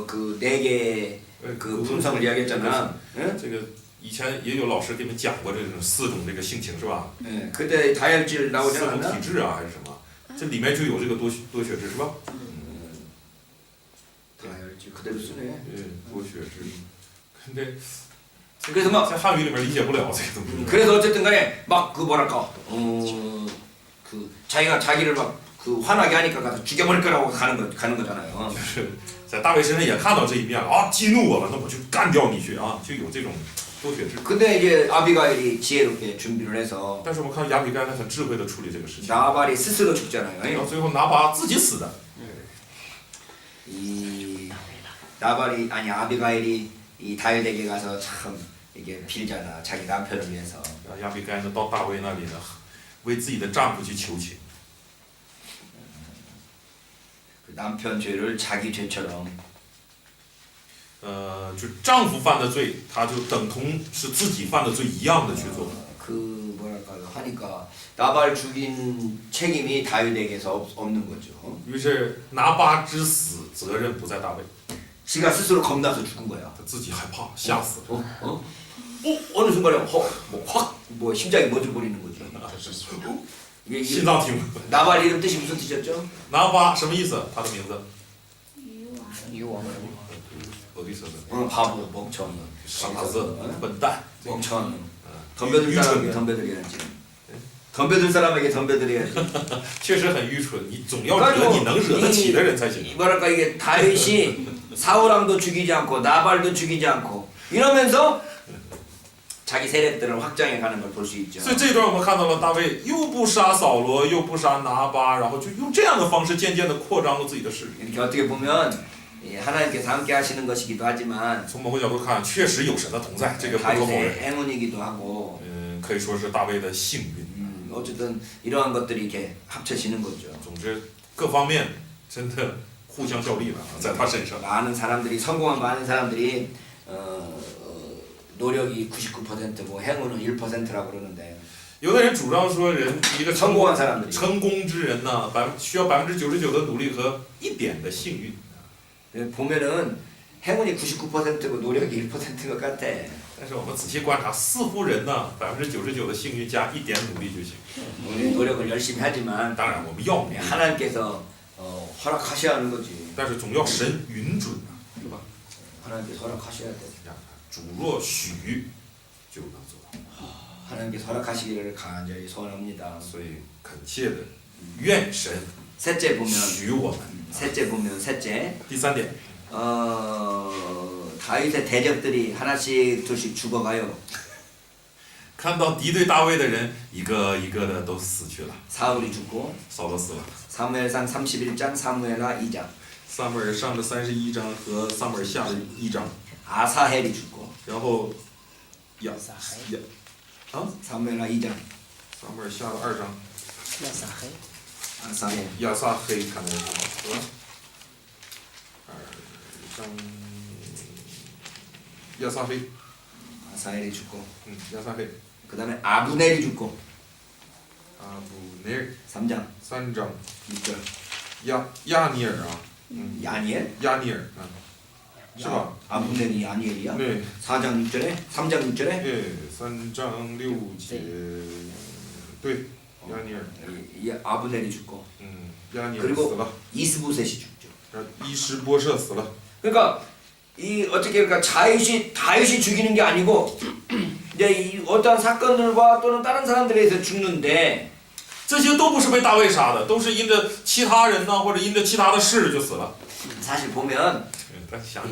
그 4개의 그 품성을 이야기했잖아. 응? 这个以前也有老师给你们讲过这种4种这个性情是吧？ 예, 그때 다혈질 나오지 4种 않았나? 体质啊还是什么？这里面就有这个多血质是吧？ 다혈질 그대로 쓰네. 多血质。근데 그래서 막 在汉语里面理解不了这个东西。 그래서 어쨌든 간에 막 그 뭐랄까 그 자기가 자기를 막 그 화나게 하니까 가서 죽여버릴 거라고 가는 거잖아요. 就是在大卫身上也看到这一面了啊，激怒我了，那我就干掉你去啊，就有这种多血制。 근데 이제 아비가일이 지혜롭게 준비를 해서 但是我们看亚比该他很智慧的处理这个事情， 나발이 스스로 到 죽잖아요. 最后拿巴自己死的。 이 나발이 아니 아비가일이 이 다윗에게 가서 참 이게 빌잖아. 자기 남편을 위해서. 亚比该呢到大卫那里呢，为自己的丈夫去求情， 그 남편 죄를 자기 죄처럼 就丈夫犯的罪，他就等同是自己犯的罪一样的去做。 그 뭐랄까요 하니까 나발 죽인 책임이 다윗에게서 없는 거죠. 于是拿巴之死责任不在大卫， 지가 스스로 겁나서 죽은 거야. 他自己害怕，吓死了。 어느 순간에 뭐확뭐 심장이 멎어버리는 거지. 이게 心脏停。 나발 이름 뜻이 무슨 뜻이었죠? 拿巴什么意思？他的名字？鱼王어디있었어 바보 멍청. 傻子，笨蛋。 멍청. 덤벼들 사람에게 덤벼들어야지. 덤벼들 사람에게 덤벼들어야지. 确实很愚蠢，你总要惹你能惹得起的人才行。 뭐랄까 이게 다윗이 사울왕도 죽이지 않고 나발도 죽이지 않고 이러면서 자기 세력들을 확장해 가는 걸 볼 수 있죠. 所以这一段我们看到了大卫又不杀扫罗，又不杀拿巴，然后就用这样的方式渐渐的扩张了自己的势力。 이렇게 어떻게 보면 하나님께서 함께 하시는 것이기도 하지만 从某个角度看，确实有神的同在，这个不可否 다윗의 认。 행운이기도 하고 可以说是大卫的幸运。 어쨌든 이러한 것들이 이렇게 합쳐지는 거죠. 总之，各方面真的互相效力了，在他身上。 많은 사람들이 성공한 많은 사람들이 노력이 99%고 행운은 1%라고 그러는데 有的人主张说，人一个 성공한 사람들이 成功之人呢，需要99%的努力和一点的幸运。 보면은 행운이 99%고 노력이 1%인 것 같아. 但是我们仔细观察，似乎人呢99%的幸运加一点努力就行。 우리 노력을 열심히 하지만 当然我们要努力， 하나님께서 허락하셔야 하는 거지. 但是总要神允准啊，是吧？ 하나님께서 허락하셔야 돼. 主若许，就能做到。 하나님께서 허락하시기를 간절히 소원합니다. 所以恳切的愿神 셋째 보면 许我们。 셋째 보면 셋째 第三点， 다윗의 대적들이 하나씩 둘씩 죽어가요. 看到敌对大卫的人一个一个的都死去了， 사울이 죽고 扫罗死了。 사무엘상 31장 사무엘하 2장 撒母耳上的31章和撒母耳下的1章， 아사헬이 죽고 然后亚啊， 사무엘하 2장 撒母耳下的2章， 아사헬 亚撒黑看到了是吧？2章亚撒黑， 아사헬이 죽고 亚撒黑， 그 다음에 아브넬이 죽고 阿布尼尔 3장 3章， 6절 亚尼尔啊， 야니엘? 亚尼尔，是吧？ 아브넬이 야니엘이야? 对， 4장 6절에 3장 6절에 3章6节，对，亚尼尔， 이 아브넬이 죽고 亚尼尔 그리고 死了， 이스보셋이 죽죠. 伊施波设死了。 그러니까 이 어떻게 그러니까 다윗이 죽이는 게 아니고 이제 이 어떠한 사건들과 또는 다른 사람들에 의해서 죽는데 这些都不是被大卫杀的，都是因着其他人呢，或者因着其他的事就死了。 사실 보면 但想